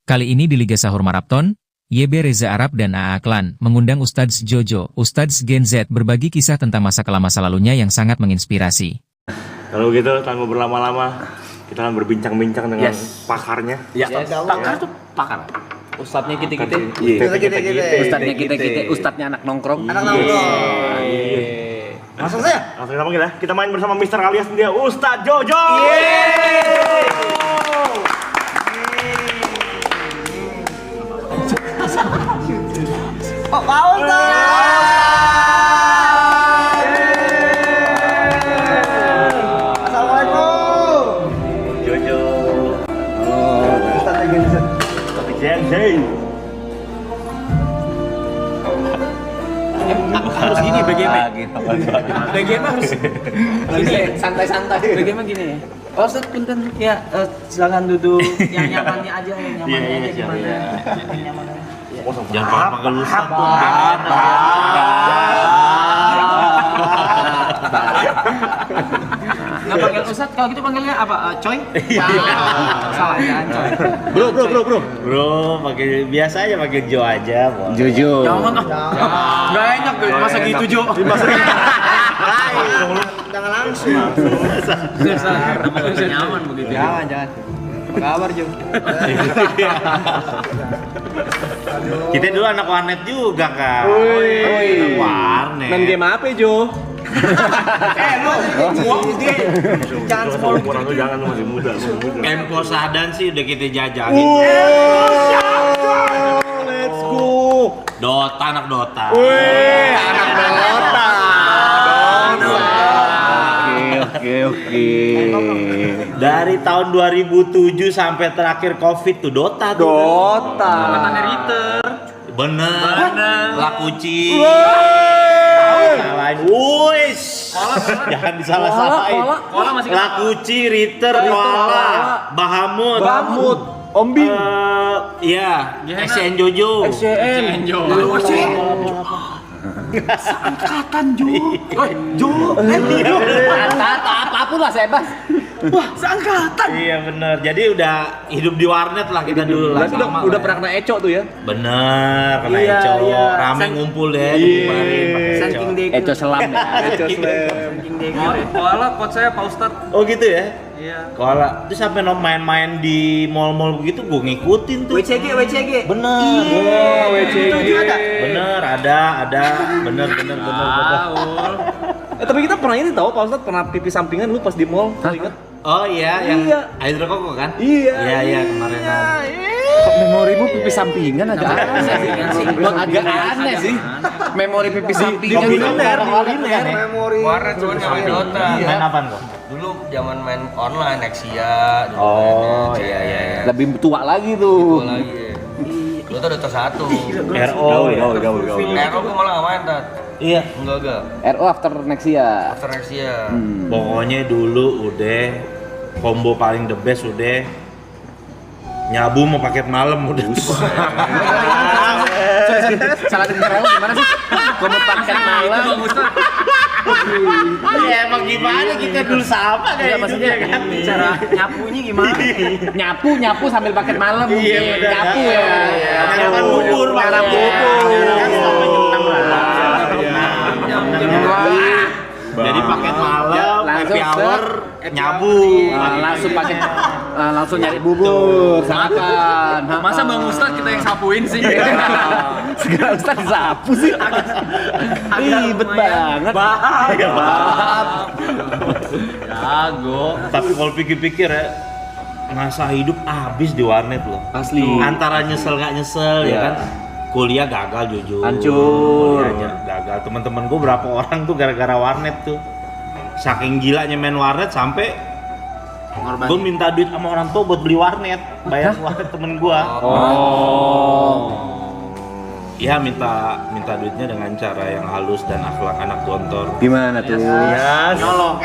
Kali ini di Liga Sahur Marathon, YB Reza Arab dan AA Klan mengundang Ustadz Jojo, Ustadz Gen Z berbagi kisah tentang masa kelam masa lalunya yang sangat menginspirasi. Kalau gitu, tanpa berlama-lama, kita akan berbincang-bincang dengan pakarnya. Ya, pakar tuh pakar. Ustadznya kita-kita. Ustadznya kita-kita, ustadznya anak nongkrong. Langsung saja. Langsung kita panggil ya. Kita main bersama Mister alias dia, Ustadz Jojo. Pak Ustadz. Assalamualaikum. Jojo. Ustadz Gen Z. Tapi Gen Z. Harus gini bagaimana? Bagaimana harus gini santai-santai. Bagaimana gini ya? Oh, Ustadz punten ya, silakan duduk. Yang nyamannya aja, yang nyamannya aja gimana? Yang nyamannya. Jangan pakai Ustadz tuh. Nggak panggil Ustadz, kalau gitu panggilnya apa? Coy? Salah jangan Coy. Bro. Bro, pakai biasa aja, pakai Jo aja, Bro. Jojo. Jangan ah. Nggak enak guys, masa gitu Jo. Jangan langsung. Bisa nyaman begitu. Jangan. Apa kabar Jo? Kita dulu anak warnet juga, Kak. Woi. Warnet. Main game apa Jo? Jangan semua lu jangan, lu masih muda. Tempo Sadan sih udah kita jajahin. Let's go. Dota, anak Dota. Anak Dota. Oke. Dari tahun 2007 sampai terakhir Covid tuh Dota tuh. Mantannya Ritter. Bener. Lakuci. Salahin. Wuish. Jangan disalah-salahin. Koala masih Lakuci, Ritter, Koala, Bahamut. Ombi. Iya, SCN Jojo. SCN Jo. Seangkatan Jo. Jo. Apapun lah saya bahas. Wah, seangkatan. Iya bener. Jadi udah hidup di warnet lah kita dulu lah. Berarti udah pernah kena eco tuh ya? Bener, kena Iya, Eco. iya. Rame ngumpul deh kemarin pakai Saking Eco. dego. Eco selam ya. Saking dego. Koala coach saya Pak Ustadz. Oh gitu ya? Iya. Koala itu sampai main-main di mall-mall begitu gue ngikutin tuh. WCG. Bener. WCG ada. Bener, ada. Bener. Tapi kita pernah ini tahu Pak Ustadz pernah pipi sampingan dulu pas di mall. Ingat? Oh iya, yang Iya. hidrokoko kan? Iya. Kemarin. Kok memorimu pipi sampingan agak aneh sih. Agak aneh sih. Memori pipi sampingan. Memori. Warnet cuma main Dota. Main apaan kok? Dulu zaman main online Nexia. Dulu Oh mainnya, iya. Lebih tua lagi Itu tuh. lagi. Dota Dota 1. RO ya. Ero gue malah nggak main Tat. Iya. Enggak. RO after Nexia. After Nexia. Pokoknya dulu udah combo paling the best udah nyabu mau paket malam udah tuh. Salah dengar gimana sih? Kamu pakai malam. Ya emang gimana kita dulu sama kayak maksudnya kan. Cara nyapunya gimana? Nyapu sambil paket malam mungkin. bener. Nyapu ya. Nyarapan bubur, Nyarap bubur. Kan sampai jam 6 lah. Jam Jadi paket malam, Langsung happy hour, nyabu. Langsung nyari bubur, sarapan. Masa Bang Ustadz kita yang sapuin sih? Sekarang Ustaz disapu sih. Ribet banget. Jago. Tapi kalau pikir-pikir ya, masa hidup habis di warnet loh. Asli. Antara nyesel nggak nyesel ya kan. Kuliah gagal jujur. Hancur. Kuliahnya gagal. Teman-teman gue berapa orang tuh gara-gara warnet tuh. Saking gilanya main warnet sampai gue minta duit sama orang tua buat beli warnet, bayar warnet temen gue. Ya minta duitnya dengan cara yang halus dan akhlak anak gontor. Gimana tuh? Nyolong.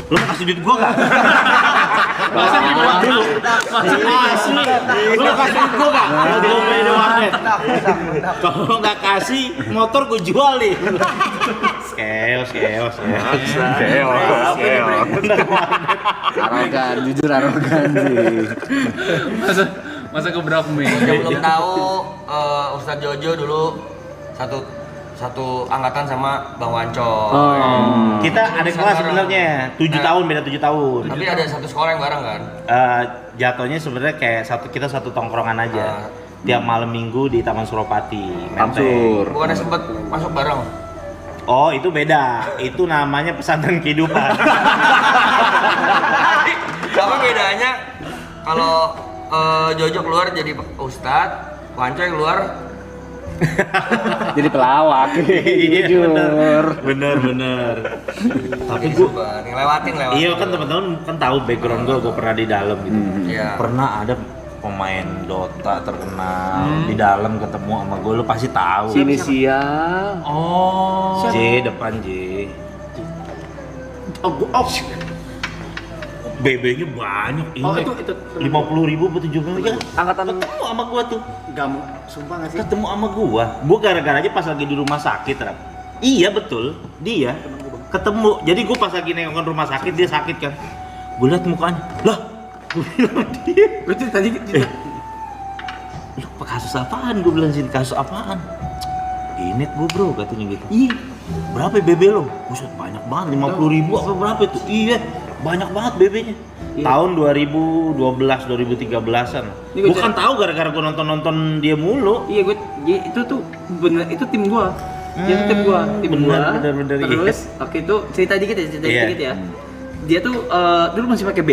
Lu mau kasih duit gue gak? Masa dibawa dulu? Asli. Lu kasih gua nggak? Kalau gua main di warnet. Kalau nggak kasih, motor gua jual nih. Keos. Arogan, jujur arogan sih. Masa keberapa men? Yang belum tahu, Ustadz Jojo dulu satu angkatan sama Bang Wancol. Kita ada kelas sebenarnya 7 tahun, beda 7 tahun. Tapi ada satu sekolah yang bareng kan? Jatuhnya sebenarnya kayak kita satu tongkrongan aja. Tiap malam minggu di Taman Suropati. Menteng. Bukannya sempet masuk bareng? Oh, itu beda. Itu namanya pesantren kehidupan. Apa bedanya kalau Jojo keluar jadi Ustadz, Wancoy keluar Jadi pelawak. Jujur. Bener. Tapi gua ngelewatin. iya kan teman-teman kan tahu background gua pernah di dalam gitu. Iya. Pernah ada pemain Dota terkenal di dalam ketemu sama gua, lu pasti tahu. Inisial. J depan J. BB-nya banyak. Itu 50.000 atau 70.000 ya. Angkatan Ketemu sama gua tuh. Gamu, sumpah nggak sih? Ketemu sama gua gara-gara aja pas lagi di rumah sakit, Rap. Iya betul, dia ketemu. Jadi gua pas lagi nengokin rumah sakit, dia sakit kan. Gua liat mukanya, lah, gua bilang dia. Berarti tadi Lu kasus apaan? Gua bilang sini kasus apaan? Inet gua bro, katanya gitu. Iya, berapa BB lo? Buset banyak banget, 50.000 apa berapa itu? Iya, banyak banget BB-nya. Tahun 2012-2013an. Gua kan tahu gara-gara gua nonton dia mulu. Iya itu tuh bener itu tim gua. Dia tuh tim gua. Bener, Terus waktu itu cerita dikit ya. Dia tuh dulu masih pakai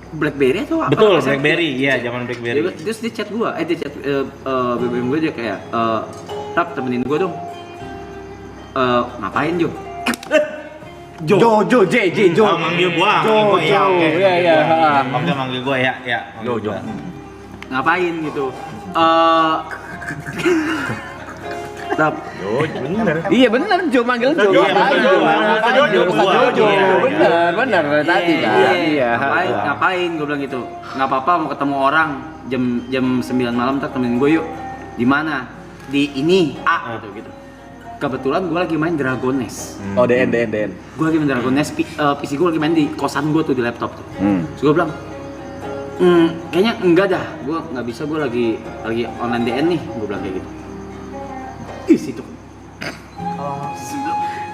BlackBerry atau apa? Betul, BlackBerry. Iya, zaman BlackBerry. Terus dia chat gua, dia chat BBM gua dia kayak Rap temenin gua dong. Ngapain Jo? Jojo, Jo. Manggil gua. Iya. Oke, manggil gua ya. Jojo. Ngapain gitu? Rap. Iya benar, Jo manggil Jo. Iya, Benar tadi kan. Iya. Ngapain? Gue bilang gitu. Nggak apa-apa mau ketemu orang jam 9 malam ntar temenin gue yuk. Di mana? Di ini A gitu. Kebetulan gue lagi main Dragon Nest. Oh, DN. Gue lagi main Dragon Nest, PC gue lagi main di kosan gue tuh di laptop tuh. Terus gue bilang, kayaknya enggak dah. Gue nggak bisa, gue lagi online DN nih. Gue bilang kayak gitu. Ih situ.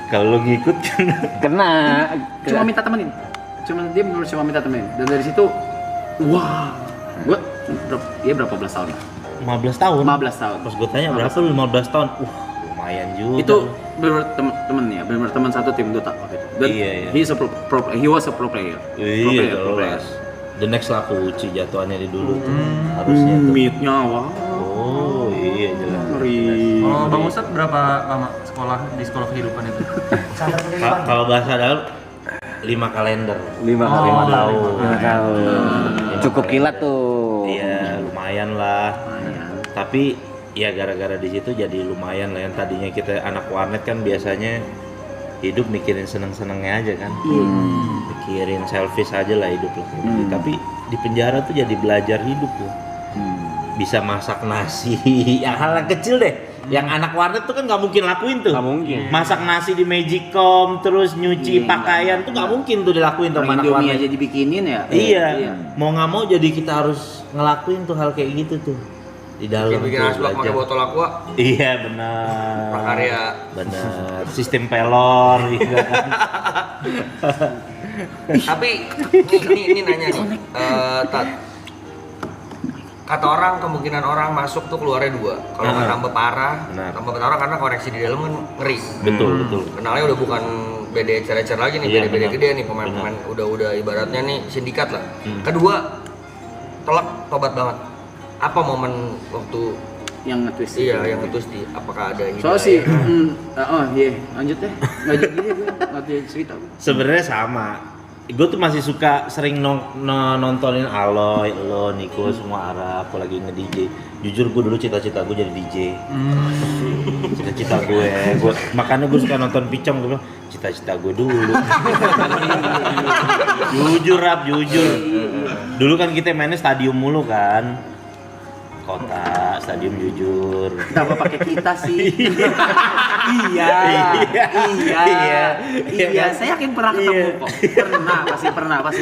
Kalau lu ngikut kan Kena. Cuma minta temenin. Dia bener cuma minta temenin. Dan dari situ, wah, gue berapa belas tahun? 15 tahun. 15 tahun. Pas gua tanya berapa lu 15 tahun? Lumayan juga. Itu bener temen ya, bener teman satu tim Dota waktu itu. Dan Iya. he was a pro player. Iya, Pro player. The next Lakuchi jatuhannya di dulu tuh. Harusnya tuh. Meet-nya wah. Oh, iya jelas. Oh, Bang Ustadz berapa lama sekolah di sekolah kehidupan itu? Kalau bahasa dalam 5 kalender. 5 tahun. Cukup kilat tuh. Iya, lumayan lah. Tapi ya gara-gara di situ jadi lumayan lah. Yang tadinya kita anak warnet kan biasanya hidup mikirin seneng-senengnya aja kan. Mikirin selfish aja lah hidup lah. Tapi di penjara tuh jadi belajar hidup tuh. Bisa masak nasi, yang hal yang kecil deh. Yang anak warnet tuh kan nggak mungkin lakuin tuh. Nggak mungkin. Masak nasi di Magicom, terus nyuci pakaian tuh nggak mungkin tuh dilakuin tuh sama anak Indomie warnet. aja dibikinin ya. Iya. Mau nggak mau jadi kita harus ngelakuin tuh hal kayak gitu tuh di dalam. Bikin tuh asbak pakai belajar. botol aqua. Iya benar. Prakarya. Benar. Sistem pelor gitu kan. Tapi ini nanya nih, Tat. Kata orang kemungkinan orang masuk tuh keluarnya 2. Kalau nggak tambah parah, Benar. tambah parah karena koneksi di dalam kan ngeri. Betul. Kenalnya udah bukan BD ecer-ecer lagi nih, Iya, BD benar. gede nih, pemain-pemain udah ibaratnya nih sindikat lah. Kedua, telak tobat banget. Apa momen waktu Yang nge-twist. yang nge-twist di apakah ada hidayah? Soalnya sih, lanjut deh. Nggak jadi gue, nggak jadi cerita. Sebenarnya sama. gue tuh masih suka sering nontonin Aloy, lo, Niko, semua Arab, aku lagi nge-DJ. Jujur gue dulu cita-cita gue jadi DJ. Cita-cita gue makanya gue suka nonton Picong, gue bilang cita-cita gue dulu. Jujur Rap, jujur. Dulu kan kita mainnya stadium mulu kan. Kota, stadium jujur. Kenapa pakai kita sih? Iya. Saya yakin pernah ketemu kok. Pasti pernah. Gila Pasti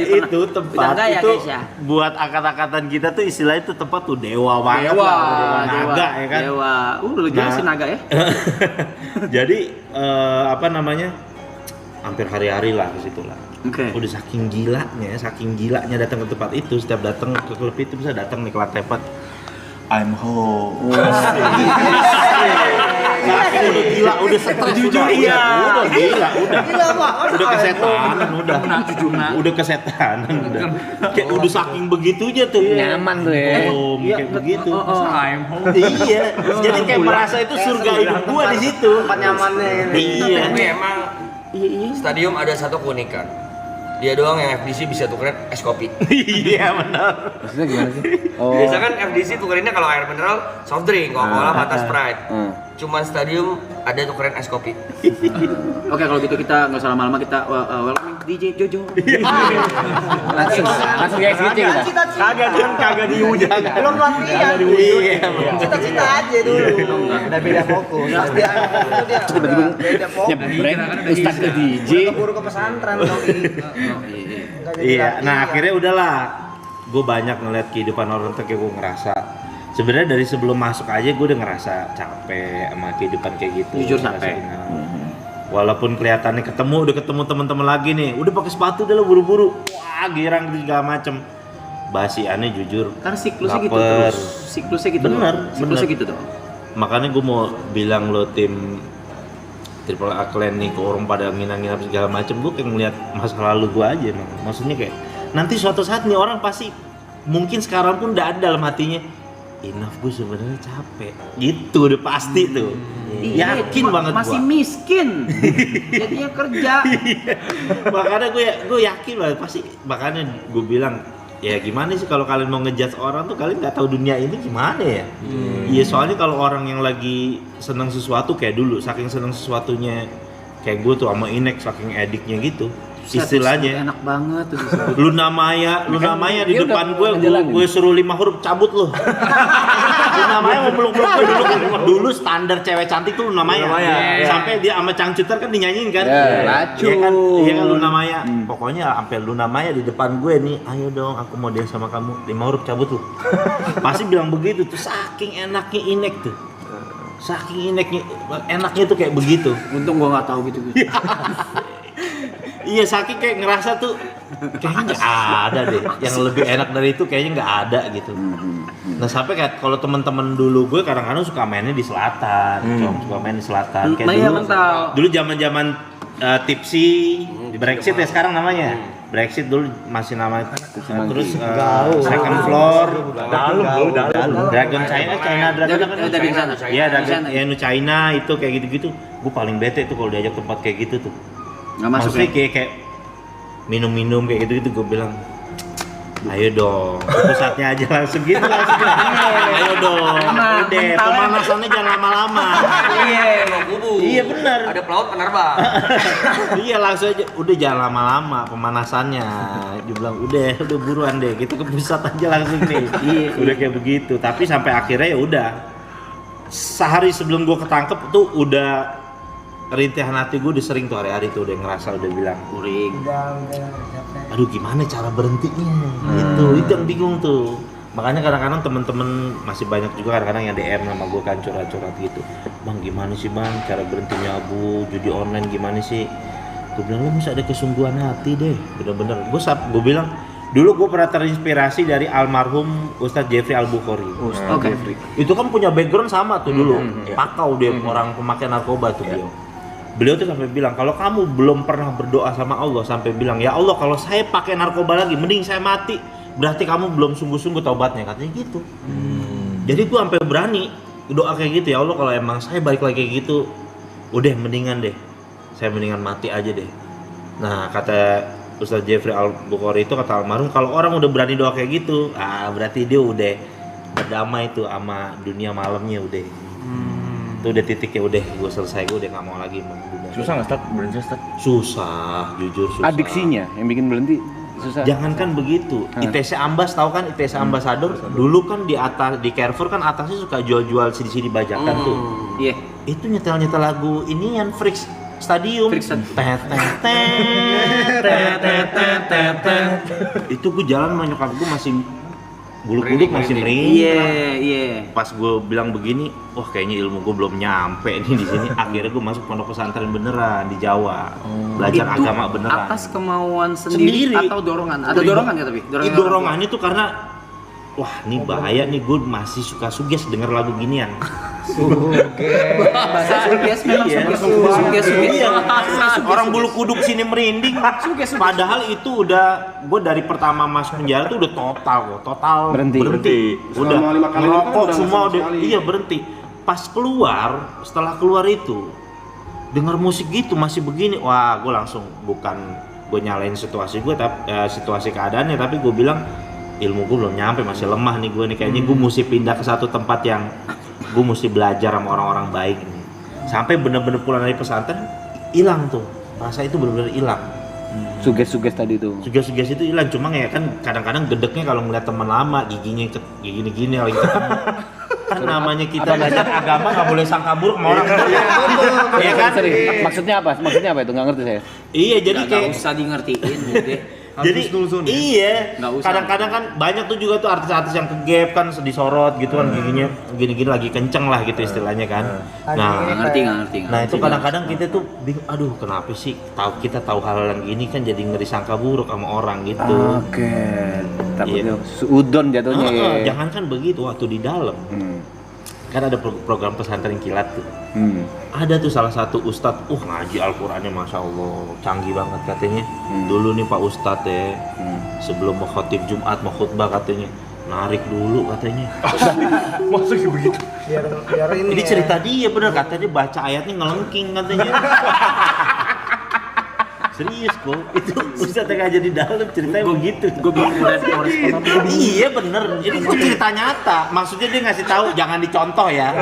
pernah. itu tempat Udah enggak ya, itu guys, ya? buat angkat-angkatan kita tuh istilahnya itu tempat tuh dewa banget lah, dewa naga ya kan. Dewa. Lu gila sih naga ya. Jadi hampir hari-hari lah ke situ lah. Oke. Udah saking gilanya datang ke tempat itu, setiap datang ke klub itu bisa datang nih ke lantai 4. I'm home. Saking udah gila, udah stres jujur iya. Udah gila, udah kesetanan, udah kesetanan, udah. Kayak udah saking begitunya tuh. Nyaman tuh ya. Kayak begitu. I'm home. Iya. Jadi kayak merasa itu surga hidup gua di situ. Tempat nyamannya. Iya. Tapi emang stadium ada satu keunikan. Dia doang yang FDC bisa tukerin es kopi. Iya benar. Maksudnya gimana sih? Biasa kan FDC tukerinnya kalau air mineral, soft drink, Coca-Cola, Fanta, Sprite. Cuman stadium ada tukerin es kopi. Oke, kalau gitu kita nggak usah lama-lama, kita welcome DJ Jojo. Langsung ya SGC kita. Kagak diuji. Belum latihan. Iya. Cita-cita aja dulu. Udah beda fokus. Pasti Tiba-tiba beda fokus. nyebreng Ustadz ke DJ. Guru ke pesantren dong. Iya, nah akhirnya udahlah. Gue banyak ngeliat kehidupan orang tuh, kayak gue ngerasa sebenarnya dari sebelum masuk aja gue udah ngerasa capek sama kehidupan kayak gitu. Jujur capek. Walaupun kelihatannya udah ketemu teman-teman lagi nih, udah pakai sepatu udah lo buru-buru, wah girang gitu segala macem. Basiannya jujur. Karena siklusnya gitu lapar. terus. Siklusnya gitu. Bener. Siklusnya gitu tuh. Makanya gue mau bilang lo tim Triple A Clan nih, ke orang pada nginang-nginang segala macem, gue kayak ngeliat masa lalu gue aja emang. Maksudnya kayak nanti suatu saat nih orang pasti mungkin sekarang pun udah ada dalam hatinya, enough gue sebenarnya capek gitu, udah pasti tuh. Yakin banget gue. Masih miskin. Jadinya kerja. Makanya gue yakin banget pasti. Makanya gue bilang ya gimana sih kalau kalian mau ngejudge orang tuh, kalian nggak tahu dunia ini gimana ya. Iya soalnya kalau orang yang lagi seneng sesuatu kayak dulu, saking seneng sesuatunya kayak gue tuh sama Inek, saking ediknya gitu istilahnya. Enak banget tuh disebut. Luna Maya di dia depan udah gue suruh 5 huruf, cabut lo. Luna Maya mau peluk-peluk gue dulu standar cewek cantik tuh Luna Maya. Sampai dia sama Cangcuter kan dinyanyiin kan. Lacu. Iya kan Luna Maya. Pokoknya sampai Luna Maya di depan gue nih, ayo dong aku mau dance sama kamu, 5 huruf cabut lo. Pasti bilang begitu tuh, saking enaknya Inek tuh. Saking enaknya tuh kayak begitu. Untung gua nggak tahu gitu. Iya, saking kayak ngerasa tuh kayaknya nggak ada deh yang lebih enak dari itu, kayaknya nggak ada gitu. Nah sampai kayak kalau teman-teman dulu gue kadang-kadang suka mainnya di selatan, suka main di selatan. Kayak dulu zaman-zaman tipsi di Brexit ya sekarang namanya. Brexit dulu masih namanya. Terus second floor, Dragon China Dragon. Iya Dragon, ya China itu kayak gitu-gitu. Gue paling bete tuh kalau diajak tempat kayak gitu tuh. Nggak masuk. Maksudnya kayak minum-minum kayak gitu-gitu, gue bilang ayo dong, pusatnya aja langsung gitu langsung. Ayo dong, udah pemanasannya jangan lama-lama. Iya benar. Ada pelaut penerbang. Iya langsung aja, udah jangan lama-lama pemanasannya. Dia bilang udah buruan deh, kita ke pusat aja langsung nih. Udah kayak begitu, tapi sampai akhirnya ya udah. Sehari sebelum gue ketangkep tuh udah rintihan hati gue udah sering tuh hari-hari tuh udah ngerasa, udah bilang uring. Aduh gimana cara berhentinya itu yang bingung tuh. Makanya kadang-kadang temen-temen masih banyak juga kadang-kadang yang DM sama gue kan curhat-curhat gitu, bang gimana sih bang cara berhenti nyabu judi online gimana sih. Gue bilang lu mesti ada kesungguhan hati deh, bener-bener. Gue bilang dulu gue pernah terinspirasi dari almarhum Ustadz Jeffrey Al-Bukhari. Oke. Itu kan punya background sama tuh dulu, pakau dia orang pemakai narkoba tuh dia. Beliau tuh sampai bilang, kalau kamu belum pernah berdoa sama Allah sampai bilang, ya Allah kalau saya pakai narkoba lagi, mending saya mati, berarti kamu belum sungguh-sungguh taubatnya, katanya gitu. Jadi gue sampai berani doa kayak gitu, ya Allah kalau emang saya balik lagi kayak gitu, udah mendingan deh, saya mendingan mati aja deh. Nah, kata Ustadz Jeffrey Al-Bukhari itu, kata almarhum, kalau orang udah berani doa kayak gitu, berarti dia udah berdamai tuh sama dunia malamnya udah. Itu udah titiknya, udah gue selesai, gue udah nggak mau lagi dunia. Susah nggak Ustaz berhenti Ustaz? Susah, jujur susah. Adiksinya yang bikin berhenti susah. Jangankan begitu, ITC Ambas, tahu kan ITC Ambasador? Dulu kan di atas, di Carrefour kan atasnya suka jual-jual CD bajakan tuh. Iya. Itu nyetel lagu ini yang Freaks Stadium. Itu gue jalan sama nyokap gue masih bulu kuduk masih merinding. Iya. Pas gue bilang begini, wah kayaknya ilmu gue belum nyampe nih di sini. Akhirnya gue masuk pondok pesantren beneran di Jawa, belajar Itu agama beneran. atas kemauan sendiri atau dorongan? Ada dorongan ya tapi? Dorongannya tuh karena wah ini bahaya nih, gue masih suka suges denger lagu ginian. Bahasa suges memang suges. Iya, orang bulu kuduk sini merinding. Padahal itu udah, gue dari pertama masuk penjara tuh udah total berhenti. Udah ngerokok semua udah, iya berhenti. Pas keluar, setelah keluar itu denger musik gitu masih begini, wah gue langsung, bukan gue nyalain situasi gue, tapi situasi keadaannya, tapi gue bilang ilmu gue belum nyampe, masih lemah nih gue nih, kayaknya gue mesti pindah ke satu tempat yang gue mesti belajar sama orang-orang baik nih. Sampai bener-bener pulang dari pesantren hilang tuh rasa, itu bener-bener hilang. Suges tadi tuh. Suges itu hilang, cuma ya kan kadang-kadang gedeknya kalau ngeliat teman lama giginya gini lagi ketemu. Kan namanya kita belajar agama nggak boleh sangka buruk sama orang. Iya kan? Maksudnya apa itu? Nggak ngerti saya. Iya, jadi kayak nggak usah di ngertiin gitu. jadi iya, kadang-kadang kan banyak tuh juga tuh artis-artis yang kegap kan disorot gitu kan, giginya gini-gini lagi kenceng lah gitu istilahnya kan. Nah, ngerti. Nah itu kadang-kadang kita tuh bingung, aduh kenapa sih kita tahu hal yang gini kan jadi ngeri sangka buruk sama orang gitu. Oke, takutnya udon jatuhnya ya. Jangan kan begitu waktu di dalam. Kan ada program pesantren kilat tuh. Ada tuh salah satu ustadz, ngaji Al-Qur'annya Masya Allah, canggih banget katanya. Dulu nih Pak Ustadz ya, sebelum mau khotib Jumat, mau khutbah katanya, narik dulu katanya. Maksudnya begitu. Biar ini. Ini cerita dia bener, katanya baca ayatnya ngelengking katanya. Serius kok, itu Ustadz yang aja di dalam ceritanya begitu. Gue bingung respon Iya bener, ini tuh cerita nyata. Maksudnya dia ngasih tahu jangan dicontoh ya.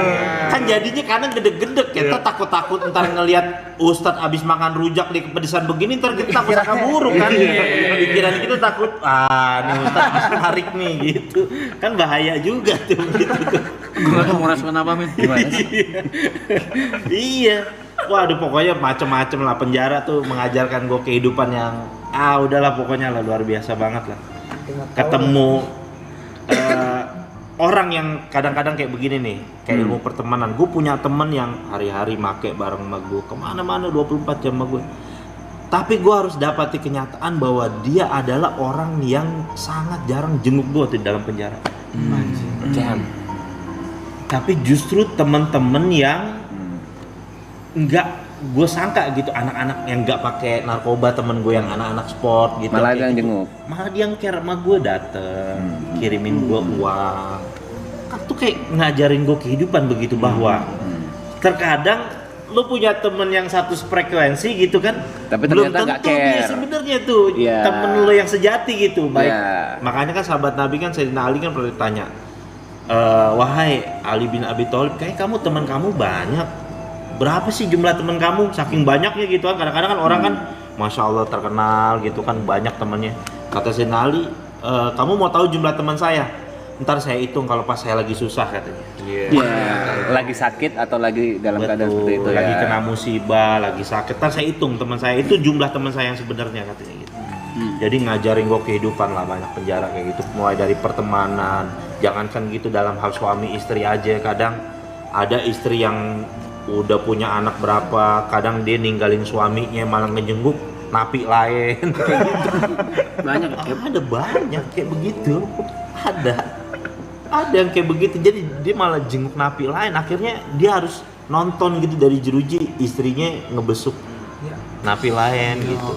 Kan jadinya kadang gede-gede kita takut-takut ntar ngelihat Ustadz abis makan rujak di kepedesan begini, ntar kita takut sangka buruk kan. Pikiran kita takut, nih Ustadz bisa narik nih gitu. Kan bahaya juga tuh gitu. Gue gak tau mau respon apa men. Gimana sih? Iya. Waduh pokoknya macem-macem lah, penjara tuh mengajarkan gue kehidupan yang udahlah pokoknya lah luar biasa banget lah. Ketemu orang yang kadang-kadang kayak begini nih, kayak ilmu pertemanan. Gue punya temen yang hari-hari make bareng sama gue, kemana-mana 24 jam sama gue. Tapi gue harus dapati kenyataan bahwa dia adalah orang yang sangat jarang jenguk gue tuh di dalam penjara. Tapi justru temen-temen yang enggak gue sangka gitu, anak-anak yang enggak pakai narkoba, temen gue yang anak-anak sport gitu, malah yang gitu. jenguk, malah dia yang care sama gue, dateng kirimin gue uang. Kan tuh kayak ngajarin gue kehidupan begitu, bahwa terkadang lu punya temen yang satu frekuensi gitu kan, tapi belum ternyata tentu nggak care. dia sebenarnya tuh temen lu yang sejati gitu. Baik, makanya kan sahabat Nabi kan Sayyidina Ali kan pernah ditanya, wahai Ali bin Abi Thalib, kayak kamu teman kamu banyak, berapa sih jumlah teman kamu? Saking banyaknya gitu kan, kadang-kadang kan orang kan Masya Allah terkenal gitu kan, banyak temannya. Kata Sayyidina Ali, kamu mau tahu jumlah teman saya? Ntar saya hitung kalau pas saya lagi susah katanya. Lagi sakit atau lagi dalam keadaan seperti itu, lagi kena musibah, lagi sakit, ntar saya hitung teman saya, itu jumlah teman saya yang sebenarnya katanya gitu. Jadi ngajarin gue kehidupan lah, banyak penjara kayak gitu, mulai dari pertemanan. Jangankan gitu dalam hal suami istri aja, kadang ada istri yang udah punya anak berapa, kadang dia ninggalin suaminya malah ngejenguk napi lain. Banyak ada banyak kayak begitu, ada yang kayak begitu. Jadi dia malah jenguk napi lain, akhirnya dia harus nonton gitu dari jeruji istrinya ngebesuk napi lain gitu.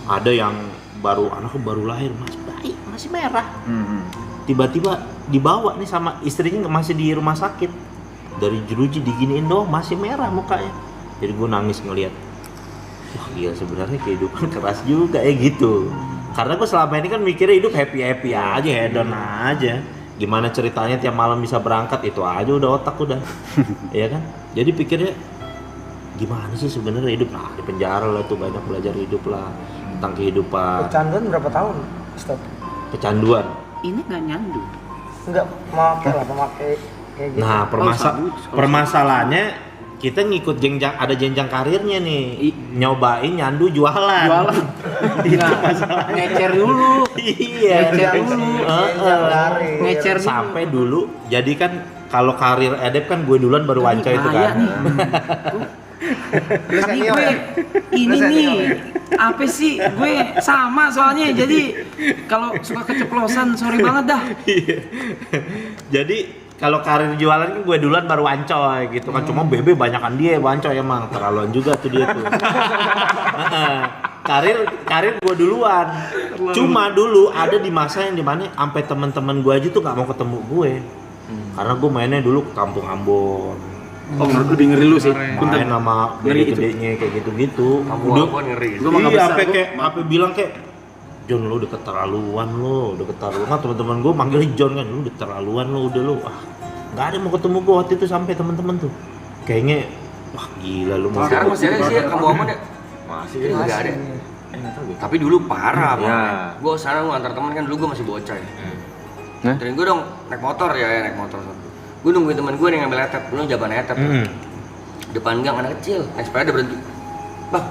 Ada yang anaknya baru lahir, masih bayi, masih merah, tiba-tiba dibawa nih sama istrinya, masih di rumah sakit, dari jeruji diginiin doang masih merah mukanya. Jadi gue nangis ngeliat. wah iya sebenarnya kehidupan keras juga gitu. Karena gue selama ini kan mikirnya hidup happy aja, hedon aja. Gimana ceritanya tiap malam bisa berangkat, itu aja udah otak udah. Iya kan? Jadi pikirnya gimana sih sebenarnya hidup? Nah, di penjara lah tuh banyak belajar hidup lah tentang kehidupan. Kecanduan berapa tahun? Stop. Kecanduan. Ini nggak nyandu. Enggak memakai kayak gitu. Nah, permasalahannya kita ngikut ada jenjang karirnya nih. Nyobain nyandu jualan. Itu masalahnya. Ngecer dulu. Iya. Ngecer dulu. Sampai dulu. Jadi kan kalau karir edep kan gue duluan baru Wanco itu kan. Ini gue ini nih apa sih gue sama soalnya jadi kalau suka keceplosan sorry banget dah. Jadi kalau karir jualan kan gue duluan baru Wancoy gitu kan, cuma Bebe banyakan dia Wancoy emang terlaluan juga tuh dia tuh. karir gue duluan. Cuma dulu ada di masa yang dimana sampai teman-teman gue aja tuh nggak mau ketemu gue karena gue mainnya dulu ke Kampung Ambon. Oh, lebih ngeri lu sih. Main sama gede-gedenya kayak gitu-gitu. Udah ngeri. Iya, sampai bilang kayak John lu udah keterlaluan lu, kan teman-teman gue manggil John kan, lu udah keterlaluan lu, udah lu. Ah, nggak ada mau ketemu gue waktu itu sampai teman-teman tuh. Kayaknya wah gila lu mau. Sekarang masih ada sih ya Kampung Ambon ya? Masih ada. Tapi dulu parah banget. Gue sana ngantar teman kan dulu gue masih bocah ya. Terus gue dong naik motor ya, naik motor. Gue nungguin temen gue nih ngambil etep, dulu jaban etep. Depan gang anak kecil, naik sepeda berhenti. Bang,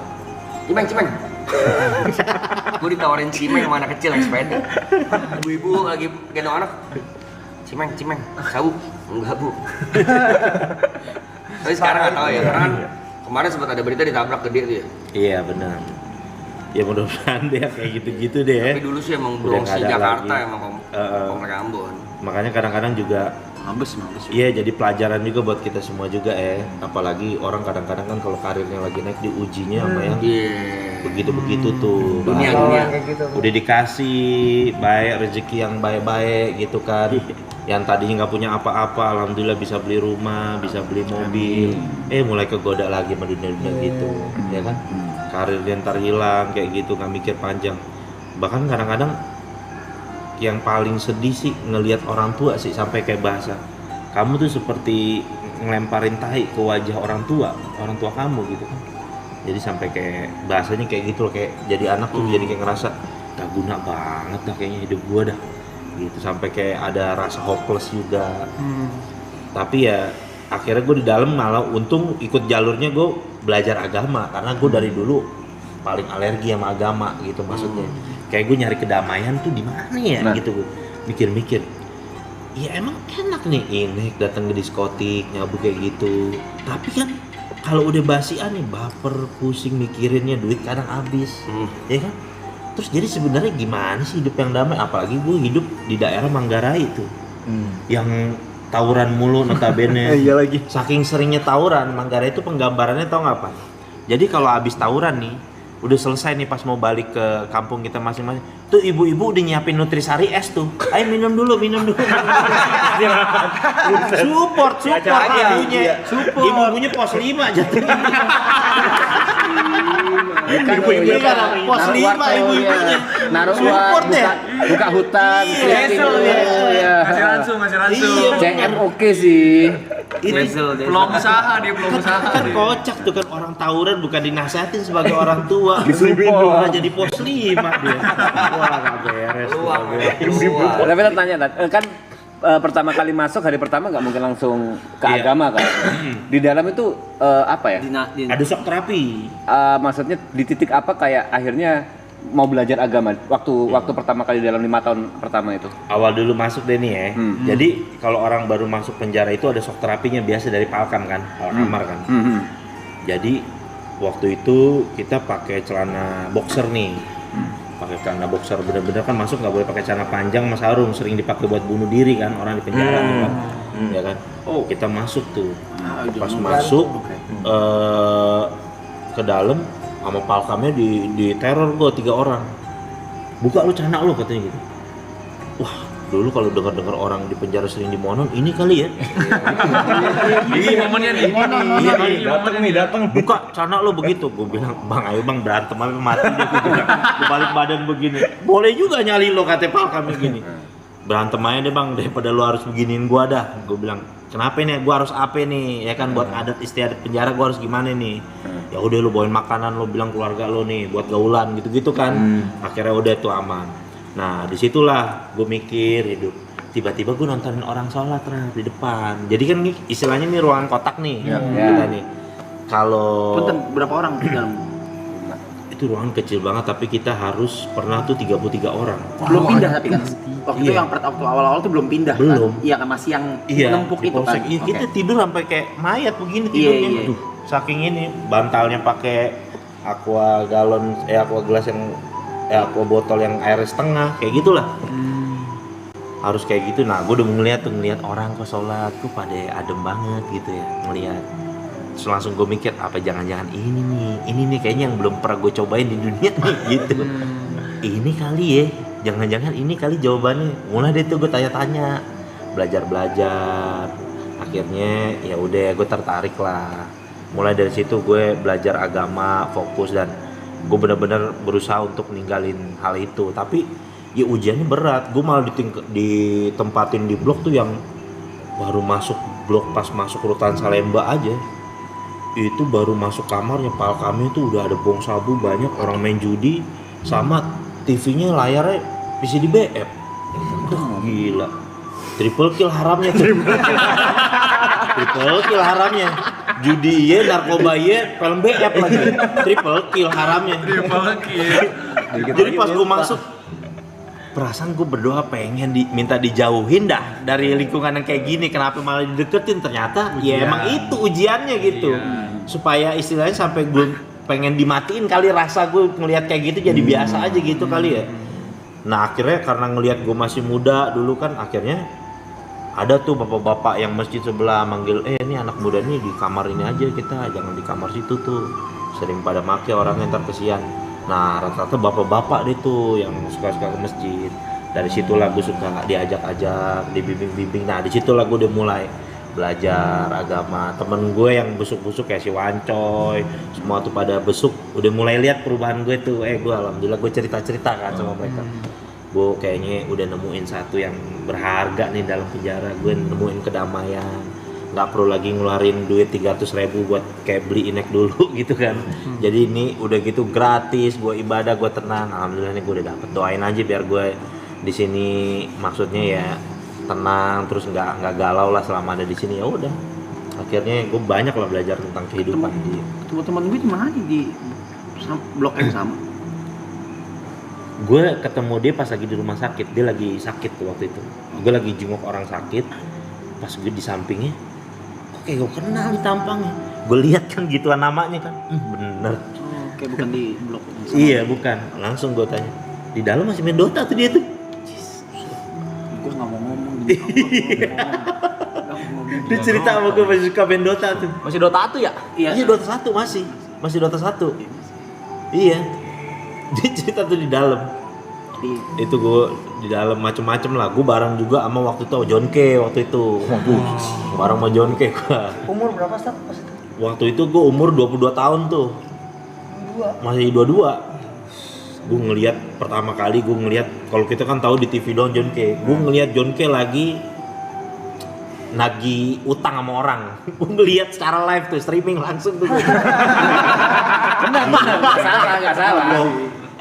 cimeng. Gue ditawarin cimeng sama anak kecil naik sepeda. Ibu-ibu lagi gendong anak. Cimeng, sabu. Enggak bu. Tapi sekarang nggak tahu ya, karena kan kemarin sempat ada berita ditabrak gede tuh ya. Iya benar. Ya mudah-mudahan deh kayak gitu-gitu deh. Tapi dulu sih emang Bronx Jakarta emang komplek Ambon. Makanya kadang-kadang juga Mabes. Iya, jadi pelajaran juga buat kita semua juga apalagi orang kadang-kadang kan kalau karirnya lagi naik diujinya sama yang begitu-begitu tuh. Dunia. Udah dikasih baik rezeki yang baik-baik gitu kan. Yang tadinya nggak punya apa-apa, alhamdulillah bisa beli rumah, bisa beli mobil. Mulai kegoda lagi sama dunia-dunia gitu, ya kan? Karir dia ntar hilang kayak gitu, nggak mikir panjang. Bahkan kadang-kadang yang paling sedih sih ngelihat orang tua sih sampai kayak bahasa kamu tuh seperti ngelemparin tahi ke wajah orang tua kamu gitu kan. Jadi sampai kayak bahasanya kayak gitu loh, kayak jadi anak tuh jadi kayak ngerasa gak guna banget dah kayaknya hidup gua dah gitu, sampai kayak ada rasa hopeless juga. Tapi ya akhirnya gue di dalam malah untung ikut jalurnya gue belajar agama karena gue dari dulu paling alergi sama agama gitu maksudnya. Kayak gue nyari kedamaian tuh di mana ya gitu gue mikir-mikir. Ya emang enak nih ini datang ke diskotik nyabu kayak gitu. Tapi kan kalau udah basian nih baper pusing mikirinnya, duit kadang habis, ya kan. Terus jadi sebenarnya gimana sih hidup yang damai? Apalagi gue hidup di daerah Manggarai itu, yang tawuran mulu notabene. Iya lagi. Saking seringnya tawuran, Manggarai itu penggambarannya tau nggak apa? Jadi kalau habis tawuran nih, udah selesai nih pas mau balik ke kampung kita masing-masing, tuh ibu-ibu udah nyiapin nutrisari es tuh, ayo minum dulu. support ibunya, ibu-ibunya pos 5 jatuhnya. Ibu-ibunya kan pos 5 ibu-ibunya, naruh support ya, buka hutan, Masih langsung. CM oke sih. Belum usaha dia. Kan kocak tuh kan, orang tawuran bukan dinasehatin sebagai orang tua, malah jadi pos 5 dia. Wah gak beres. Tapi tanya kan pertama kali masuk hari pertama nggak mungkin langsung ke agama kan? Di dalam itu apa ya? Ada shock terapi. Maksudnya di titik apa kayak akhirnya mau belajar agama waktu pertama kali dalam 5 tahun pertama itu? Awal dulu masuk deh nih ya. Jadi kalau orang baru masuk penjara itu ada shock terapinya biasa dari Palkam kan, Palkamar kan. Jadi waktu itu kita pakai celana boxer nih. Pakai celana boxer bener-bener kan masuk nggak boleh pakai celana panjang sama sarung, sering dipakai buat bunuh diri kan orang di penjara kan. Ya kan. Kita masuk tuh. Pas masuk ke dalam sama Palkamnya di teror gue 3 orang. Buka lu celana lu katanya gitu. Wah, dulu kalau dengar orang di penjara sering dimonon, ini kali ya. Ini momennya nih. Iya kali, datang. Buka celana lo begitu. Gue bilang, bang ayo bang berantem sampai mati deh. Gue bilang, gue balik badan begini. Boleh juga nyali lo kata pal kami gini. Berantem aja deh bang, daripada lo harus beginiin gue dah. Gue bilang, kenapa nih? Gue harus apa nih? Ya kan buat adat istiadat penjara gue harus gimana nih? Ya udah lo bawain makanan, lo bilang keluarga lo nih buat gaulan gitu-gitu kan. Akhirnya udah tuh aman. Nah disitulah gue mikir hidup. Tiba-tiba gue nontonin orang sholat di depan. Jadi kan istilahnya nih ruangan kotak nih. Kita nih. Kalau berapa orang di dalam? itu ruangan kecil banget tapi kita harus pernah tuh 33 orang. Belum pindah tapi kan. Waktu itu yang waktu awal-awal tuh belum pindah. Belum. Kan? Iya kan masih yang nempuk itu kan. Iya, kita tidur sampai kayak mayat begini tidurnya. Iya. Aduh, saking ini bantalnya pakai aqua galon aqua gelas yang aqua botol yang air setengah kayak gitulah. Harus kayak gitu. Nah, gue udah ngeliat orang kok sholat tuh pada adem banget gitu ya ngeliat. Terus langsung gue mikir apa jangan-jangan ini nih kayaknya yang belum pernah gue cobain di dunia nih gitu. Ini kali ya, jangan-jangan ini kali jawabannya. Mulai deh tuh gue tanya-tanya, belajar. Akhirnya ya udah gue tertarik lah. Mulai dari situ gue belajar agama, fokus dan gue benar-benar berusaha untuk ninggalin hal itu. Tapi ya ujiannya berat. Gue malah ditempatin di blok tuh yang baru masuk blok pas masuk rutan Salemba aja. Itu baru masuk kamarnya pal kami itu udah ada bong sabu banyak orang main judi sama TV-nya layarnya PCD BF. Gila. Triple kill haramnya tuh. Triple kill haramnya. Judi iya, narkoba iya, film BF lagi. Triple kill haramnya. Jadi pas gue masuk perasaan gue berdoa pengen minta dijauhin dah dari lingkungan yang kayak gini. Kenapa malah dideketin? Ternyata ya emang itu ujiannya gitu. Supaya istilahnya sampai gue pengen dimatiin kali rasa gue ngelihat kayak gitu jadi biasa aja gitu kali ya. Nah akhirnya karena ngelihat gue masih muda dulu kan akhirnya ada tuh bapak-bapak yang masjid sebelah manggil ini anak muda nih di kamar ini aja kita jangan di kamar situ tuh sering pada make orangnya ntar kesian. Nah rata-rata bapak-bapak deh tuh yang suka-suka ke masjid. Dari situlah gue suka diajak-ajak, dibimbing-bimbing. Nah disitulah gue udah mulai belajar agama. Temen gue yang busuk-busuk kayak si Wancoy, semua tuh pada besuk. Udah mulai lihat perubahan gue tuh. Gue alhamdulillah gue cerita-cerita kan sama mereka. Gue kayaknya udah nemuin satu yang berharga nih dalam penjara. Gue nemuin kedamaian. Nggak perlu lagi ngeluarin duit 300.000 buat kayak beli inek dulu gitu kan. Jadi ini udah gitu gratis, gue ibadah, gue tenang. Alhamdulillah nih gue udah dapet. Doain aja biar gue di sini maksudnya ya tenang terus nggak galau lah selama ada di sini. Ya udah. Akhirnya gue banyak lah belajar tentang kehidupan dia. Teman-teman gue di mana di blok yang sama? Gue ketemu dia pas lagi di rumah sakit. Dia lagi sakit tuh waktu itu. Gue lagi jenguk orang sakit. Pas gue di sampingnya, oke gue kenal di tampangnya. Gue lihat kan gituan namanya kan, bener. Oke bukan di blok. Iya bukan. Langsung gue tanya, di dalam masih main Dota tuh dia tuh. Gue nggak mau ngomong. Dia cerita sama gue masih suka main Dota tuh. Masih Dota 1 ya? Iya Dota 1 masih Dota 1. Iya. Dia cerita tuh di dalam. Itu gue di dalam macem-macem lah. Gue bareng juga sama waktu itu John K waktu itu. Bareng sama John K gua. Umur berapa Stat pas itu? Waktu itu gue umur 22 tahun tuh. Masih 22. Gue ngelihat pertama kali gue ngelihat kalau kita kan tahu di TV doang John K. Gue ngelihat John K lagi nagih utang sama orang. Gue ngelihat secara live tuh streaming langsung tuh. Benar, nggak salah.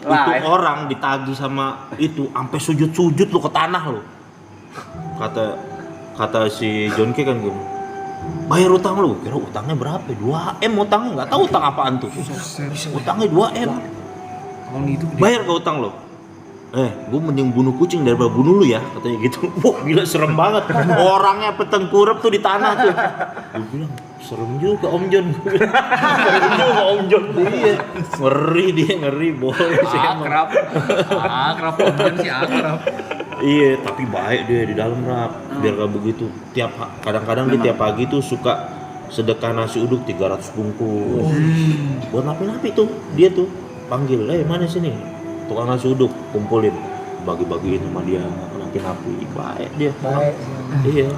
Itu orang ditagih sama itu sampai sujud-sujud lu ke tanah lu. Kata si John K kan gini. Bayar utang lu, kira utangnya berapa? 2M utangnya, nggak tahu utang apaan tuh. Utangnya 2M. Bayar ke utang lu? Gue mending bunuh kucing daripada bunuh lu ya, katanya gitu. Wah gila serem banget. Orangnya petengkurap tuh di tanah tuh. Gue bilang serem juga Om John. Serem juga Om John. Iya. Ngeri boleh sih. Akrab Om John sih akrab. Iya, tapi baik dia di dalam rap. Biar gak begitu. Kadang-kadang dia tiap pagi tuh suka sedekah nasi uduk 300 bungkus. Buat napi-napi tuh, dia tuh panggil, mana sini? Tukang nasi uduk, kumpulin, bagi-bagiin sama dia nyalakin api, baik dia. Baik. Iya.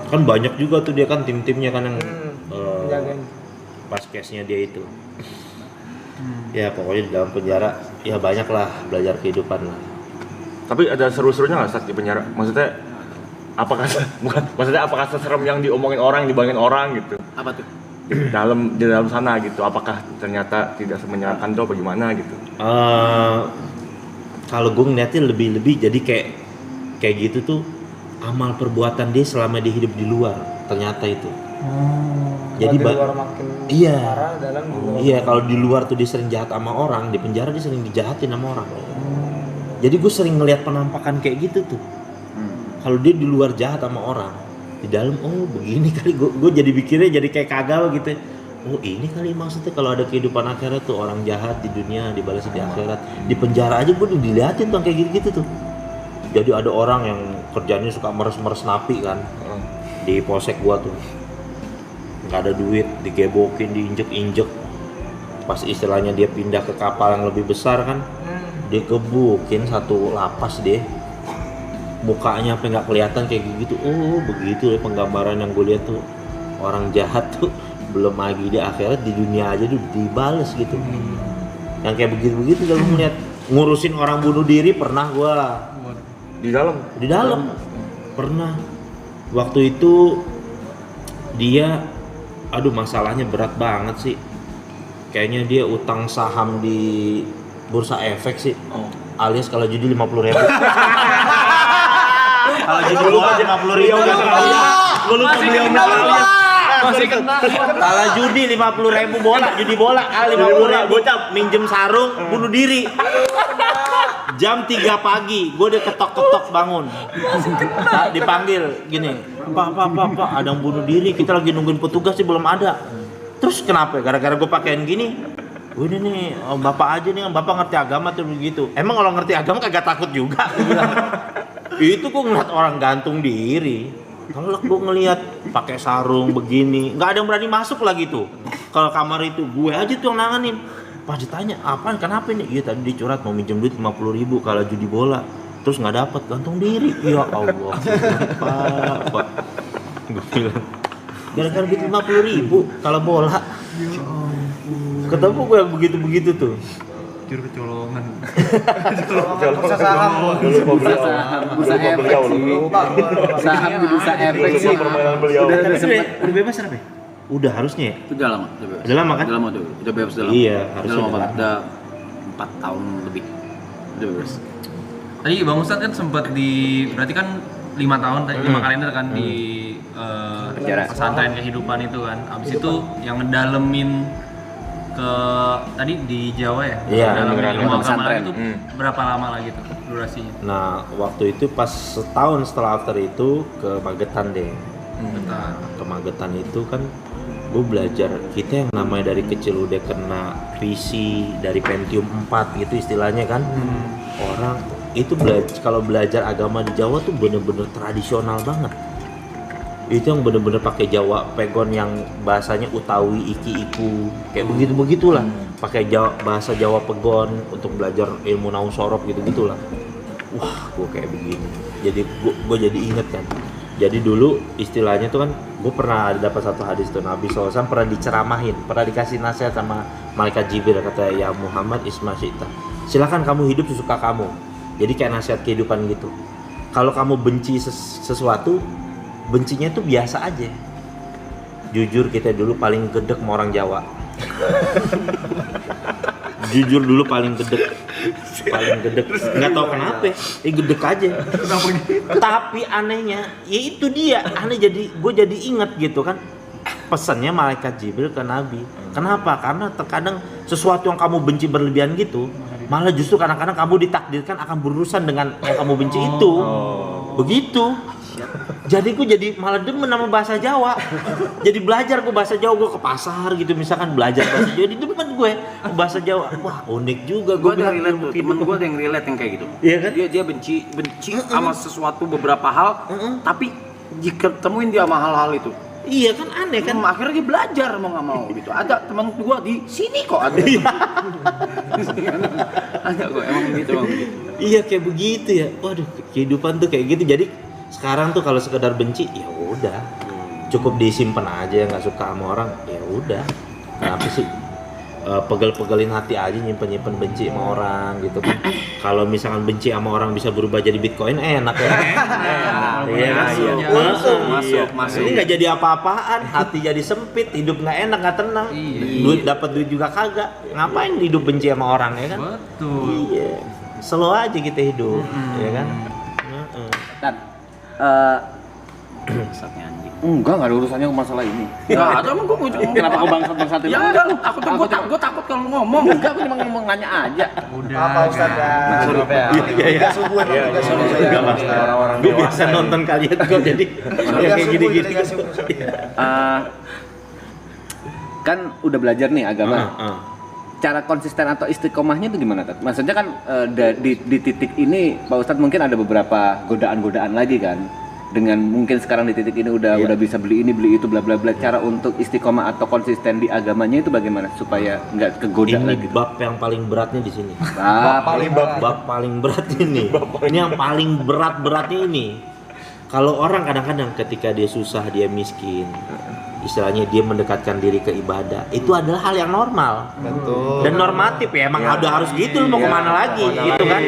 Kan banyak juga tuh dia kan tim-timnya kan yang Jagain. pas case-nya dia itu. Ya pokoknya di dalam penjara ya banyak lah belajar kehidupan lah. Tapi ada seru-serunya nggak saat di penjara? Maksudnya apakah apakah seserem yang diomongin orang, dibayangin orang gitu? Apa tuh? Di dalam sana gitu. Apakah ternyata tidak semenyenangkan itu apa gimana gitu? Kalau gue ngeliatnya lebih jadi kayak gitu tuh amal perbuatan dia selama dia hidup di luar ternyata itu. Jadi di luar makin iya. parah, dalam di luar. Iya, kalau di luar tuh dia sering jahat sama orang, di penjara dia sering dijahatin sama orang. Jadi gue sering ngeliat penampakan kayak gitu tuh. Kalau dia di luar jahat sama orang, di dalam oh begini kali gue jadi pikirnya jadi kayak kagak gitu. Oh ini kali maksudnya kalau ada kehidupan akhirat tuh orang jahat di dunia dibalas di akhirat. Di penjara aja gue diliatin tuh kayak gitu tuh. Jadi ada orang yang kerjanya suka meres-meres napi kan di polsek gua tuh. Nggak ada duit, digebokin, diinjek-injek. Pas istilahnya dia pindah ke kapal yang lebih besar kan, dikebukin satu lapas deh. Mukanya apa nggak kelihatan kayak gitu. Oh begitu ya penggambaran yang gue lihat tuh. Orang jahat tuh belum lagi di akhirat, di dunia aja tuh dibales gitu. Yang kayak begitu-begitu kalau ngeliat ngurusin orang bunuh diri pernah gua. Di dalam Pernah. Waktu itu dia masalahnya berat banget sih. Kayaknya dia utang saham di bursa efek sih. Alias kalau judi 50.000. Kalau judi bola 50.000. Gue lupa beliau namanya. Masih kena. Kalau judi 50.000 bola, judi bola kali 50.000 bocah minjem sarung bunuh diri. Jam 3 pagi, gue udah ketok-ketok bangun. Dipanggil gini, Pak, ada yang bunuh diri. Kita lagi nungguin petugas sih belum ada. Terus kenapa? Gara-gara gue pakein gini. Ini nih, bapak aja nih, bapak ngerti agama tuh begitu. Emang kalau ngerti agama kagak takut juga. Itu gue ngeliat orang gantung diri. Kalau gue ngeliat pakai sarung begini, nggak ada yang berani masuk lagi tuh. Kalau kamar itu gue aja tuh yang nanganin. Pas ditanya, apaan, kenapa ini? Iya tadi dicurat mau minjem duit 50.000 kalau judi bola. Terus nggak dapet, gantung diri. Ya Allah, Pak. Gue bilang, gara-gara duit 50.000 kalau bola. Ketemu gue yang begitu-begitu tuh. Juru kecolongan. Bursa saham. Bursa efek sih. Saham di bursa efek sih. Udah bebas apa? Udah harusnya ya? Udah lama, udah bebas. Udah lama kan? Udah lama tuh, udah bebas udah lama. Iya, Udah harusnya lama udah banget, udah 4 tahun lebih. Udah bebas. Tadi Bang Ustadz kan sempat berarti kan 5 tahun, 5 kalender kan di pesantren kehidupan itu kan. Abis itu yang ngedalemin ke tadi di Jawa ya? Iya, ngedalemin ilmu agama pesantren. itu berapa lama lagi tuh durasinya? Nah, waktu itu pas setahun setelah after itu ke Magetan deh. Bentar. Ke Magetan itu kan gue belajar, kita yang namanya dari kecil udah kena PC dari Pentium 4 gitu istilahnya kan. Orang itu kalau belajar agama di Jawa tuh bener-bener tradisional banget. Itu yang bener-bener pakai Jawa pegon yang bahasanya Utawi, Iki, Iku, kayak begitu-begitulah. Pakai bahasa Jawa pegon untuk belajar ilmu nahu sorof gitu-gitulah. Wah, gue kayak begini. Jadi gue jadi inget kan. Jadi dulu istilahnya tuh kan, gue pernah dapat satu hadis tuh Nabi SAW pernah diceramahin, pernah dikasih nasihat sama malaikat Jibril, kata ya Muhammad isma syi'ta. Silakan kamu hidup sesuka kamu. Jadi kayak nasihat kehidupan gitu. Kalau kamu benci sesuatu, bencinya tuh biasa aja. Jujur kita dulu paling gedek sama orang Jawa. Jujur dulu paling gedek. Nggak tahu kenapa, gedek aja. Tapi anehnya, ya itu dia. Aneh gue jadi inget gitu kan. Pesannya malaikat Jibril ke Nabi. Kenapa? Karena terkadang sesuatu yang kamu benci berlebihan gitu, malah justru kadang-kadang kamu ditakdirkan akan berurusan dengan yang kamu benci itu. Begitu. Jadi gue jadi malah demen sama bahasa Jawa. Jadi belajar gue bahasa Jawa, gue ke pasar gitu misalkan belajar bahasa Jawa, jadi demen gue bahasa Jawa. Wah unik juga gue bilang. Temen gue ada yang relate yang kayak gitu. Iya kan? Dia benci sama sesuatu beberapa hal, tapi jika temuin dia sama hal-hal itu, Iya kan aneh kan. Akhirnya dia belajar mau nggak mau gitu. Ada teman gua di sini kok ada. Ada kok emang gitu. Iya kayak begitu ya. Waduh, kehidupan tuh kayak gitu. Jadi sekarang tuh kalau sekedar benci ya udah. Cukup disimpan aja, nggak suka sama orang ya udah. Kenapa sih pegel-pegelin hati aja nyimpen benci sama orang gitu kan. Kalau misalkan benci sama orang bisa berubah jadi Bitcoin enak ya. Iya masuk. Ini nggak jadi apa-apaan, hati jadi sempit, hidup nggak enak, nggak tenang. Duit dapat duit juga kagak. Ngapain hidup benci sama orang ya kan? Betul. Iya. Slow aja kita hidup, ya kan? Dan enggak ada urusannya ke masalah ini. Enggak ada, emang gua Kenapa kau bangsat-bangsatin? Ya enggak, gua takut kalau ngomong. Enggak, aku cuma ngomong nanya aja. Apa Ustaz ya? Maaf ya. Tiga subuh emang tiga subuh. Enggak mas, orang-orang gue biasa nonton kalian kok jadi kayak gini-gini. Kan udah belajar nih agama. Cara konsisten atau istiqomahnya itu gimana, Tat? Maksudnya kan di titik ini Pak Ustadz mungkin ada beberapa godaan-godaan lagi kan. Dengan mungkin sekarang di titik ini udah bisa beli ini beli itu bla bla bla. Cara untuk istiqomah atau konsisten di agamanya itu bagaimana supaya nggak kegoda ini lagi? Ini bab yang paling beratnya di sini. Bab paling berat ini. Ini yang paling beratnya ini. Kalau orang kadang-kadang ketika dia susah, dia miskin, istilahnya dia mendekatkan diri ke ibadah, itu adalah hal yang normal. Betul. Dan normatif ya, emang udah harus gitu, lu mau kemana lagi gitu kan?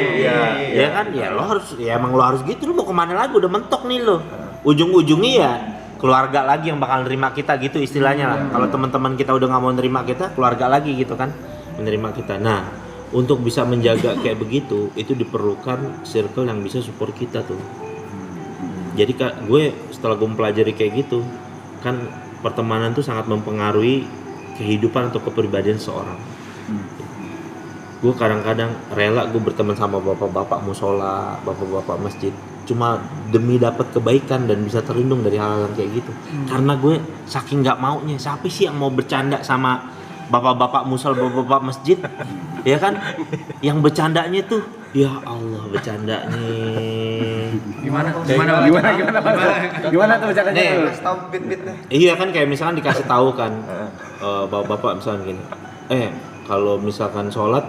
Ya kan, ya lo harus, ya emang lo harus gitu, lu mau kemana lagi, udah mentok nih lo. Ujung-ujungnya ya keluarga lagi yang bakal nerima kita gitu istilahnya lah. Kalau teman-teman kita udah nggak mau nerima kita, keluarga lagi gitu kan menerima kita. Nah, untuk bisa menjaga kayak begitu, itu diperlukan circle yang bisa support kita tuh. Jadi gue setelah gue mempelajari kayak gitu, kan pertemanan tuh sangat mempengaruhi kehidupan atau kepribadian seorang. Gue kadang-kadang rela gue berteman sama bapak-bapak musola, bapak-bapak masjid, cuma demi dapat kebaikan dan bisa terlindung dari hal-hal yang kayak gitu. Karena gue saking nggak maunya, siapa sih yang mau bercanda sama bapak-bapak musola, bapak-bapak masjid, ya kan? Yang bercandanya tuh, ya Allah bercandanya. Gimana tuh bercandanya? Iya kan kayak misalkan dikasih tahu kan, bapak-bapak misalkan gini, kalau misalkan sholat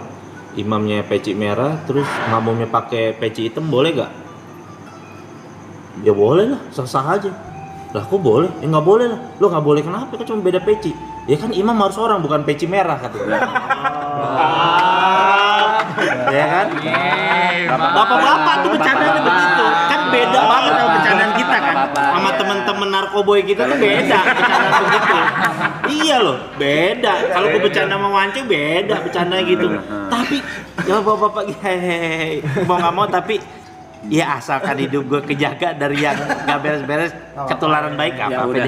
imamnya peci merah terus makmumnya pakai peci hitam boleh gak? Ya boleh lah, sah-sah aja. Lah kok boleh? Ya nggak boleh lah. Lo nggak boleh kenapa? Kan cuma beda peci. Ya kan imam harus orang bukan peci merah katanya. Ya kan? Bapak-bapak tuh bercandanya begitu. Kan beda banget sama bercandaan kita kan. Sama temen-temen narkoboy kita tuh beda bercandaan begitu. Iya loh, beda. Kalau gue bercanda sama Wance beda bercandanya gitu. Tapi ya bapak-bapak hehehe mau nggak mau tapi ya asalkan hidup gue kejaga dari yang gak beres-beres ketularan baik apa-apa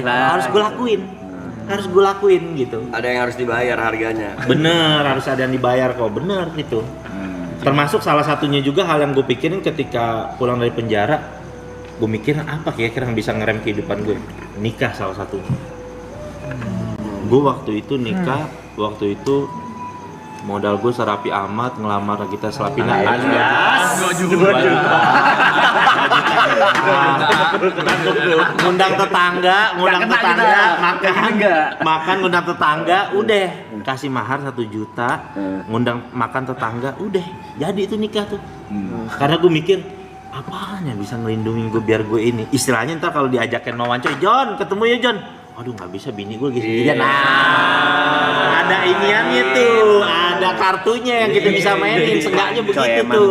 harus gue lakuin gitu. Ada yang harus dibayar harganya. Bener, harus ada yang dibayar kok, bener gitu. Termasuk salah satunya juga hal yang gue pikirin ketika pulang dari penjara, gue mikirin apa kira-kira yang bisa ngerem kehidupan gue. Nikah salah satunya. Gue waktu itu nikah, waktu itu modal gue serapi amat ngelamar kita selapina alias 2 juta. Ngundang tetangga makan ngundang tetangga udah kasih mahar 1 juta, ngundang makan tetangga udah jadi itu nikah tuh. Karena gue mikir apaan yang bisa ngelindungin gue biar gue ini istilahnya ntar kalau diajakin Nowanco, John ketemu ya John, aduh nggak bisa bini gue gitu. Nah ada iniannya tuh, ada kartunya yang kita bisa mainin, seenggaknya begitu tuh.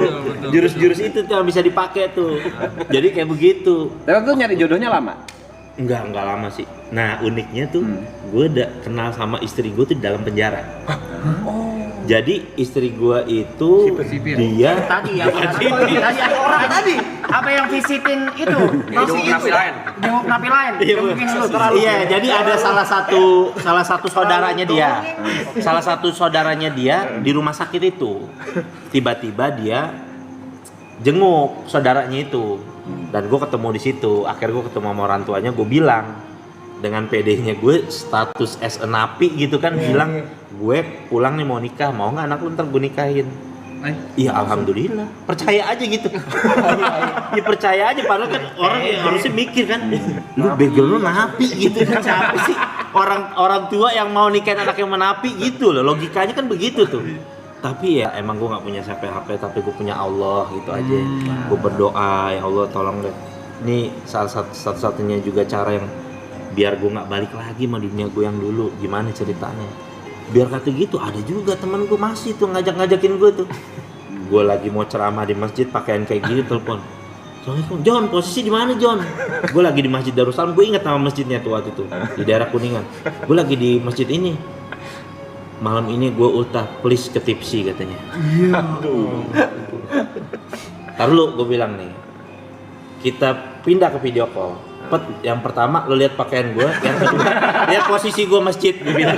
Jurus-jurus itu tuh yang bisa dipakai tuh. Jadi kayak begitu. Tapi tuh nyari jodohnya lama? Enggak lama sih. Nah uniknya tuh, gue udah kenal sama istri gue tuh di dalam penjara. Jadi istri gue itu dia Tadi orang tadi apa yang visitin itu masih itu jenguk napi lain. Iya, jadi ada salah satu saudaranya dia. Salah satu saudaranya dia di rumah sakit itu. Tiba-tiba dia jenguk saudaranya itu. Dan gue ketemu di situ. Akhirnya gue ketemu sama orang tuanya, gue bilang dengan PD-nya gue status as a napi gitu kan, bilang gue pulang nih mau nikah, mau nggak anak lu ntar gue nikahin. Iya alhamdulillah, percaya aja gitu. Ya percaya aja, padahal kan orang yang harusnya mikir kan, lu background lu napi gitu kan, siapa sih orang tua yang mau nikahin anak yang menapi gitu loh, logikanya kan begitu tuh. Tapi ya emang gue nggak punya siapa-siapa, tapi gue punya Allah gitu aja. Gue berdoa, ya Allah tolong deh. Ini salah satu-satunya juga cara yang biar gue nggak balik lagi sama dunia gue yang dulu. Gimana ceritanya? Biar kata gitu, ada juga teman gue masih tuh ngajakin gue tuh. Gue lagi mau ceramah di masjid pakaian kayak gini, telepon. Assalamualaikum, John, posisi di mana John? Gue lagi di Masjid Darussalam, gue inget nama masjidnya tuh waktu itu di daerah Kuningan. Gue lagi di masjid ini. Malam ini gue ultah, please ke tipsi katanya. Ntar lu, gue bilang nih, kita pindah ke video call. Yang pertama lo lihat pakaian gue, yang kedua lihat posisi gue masjid, gue bilang.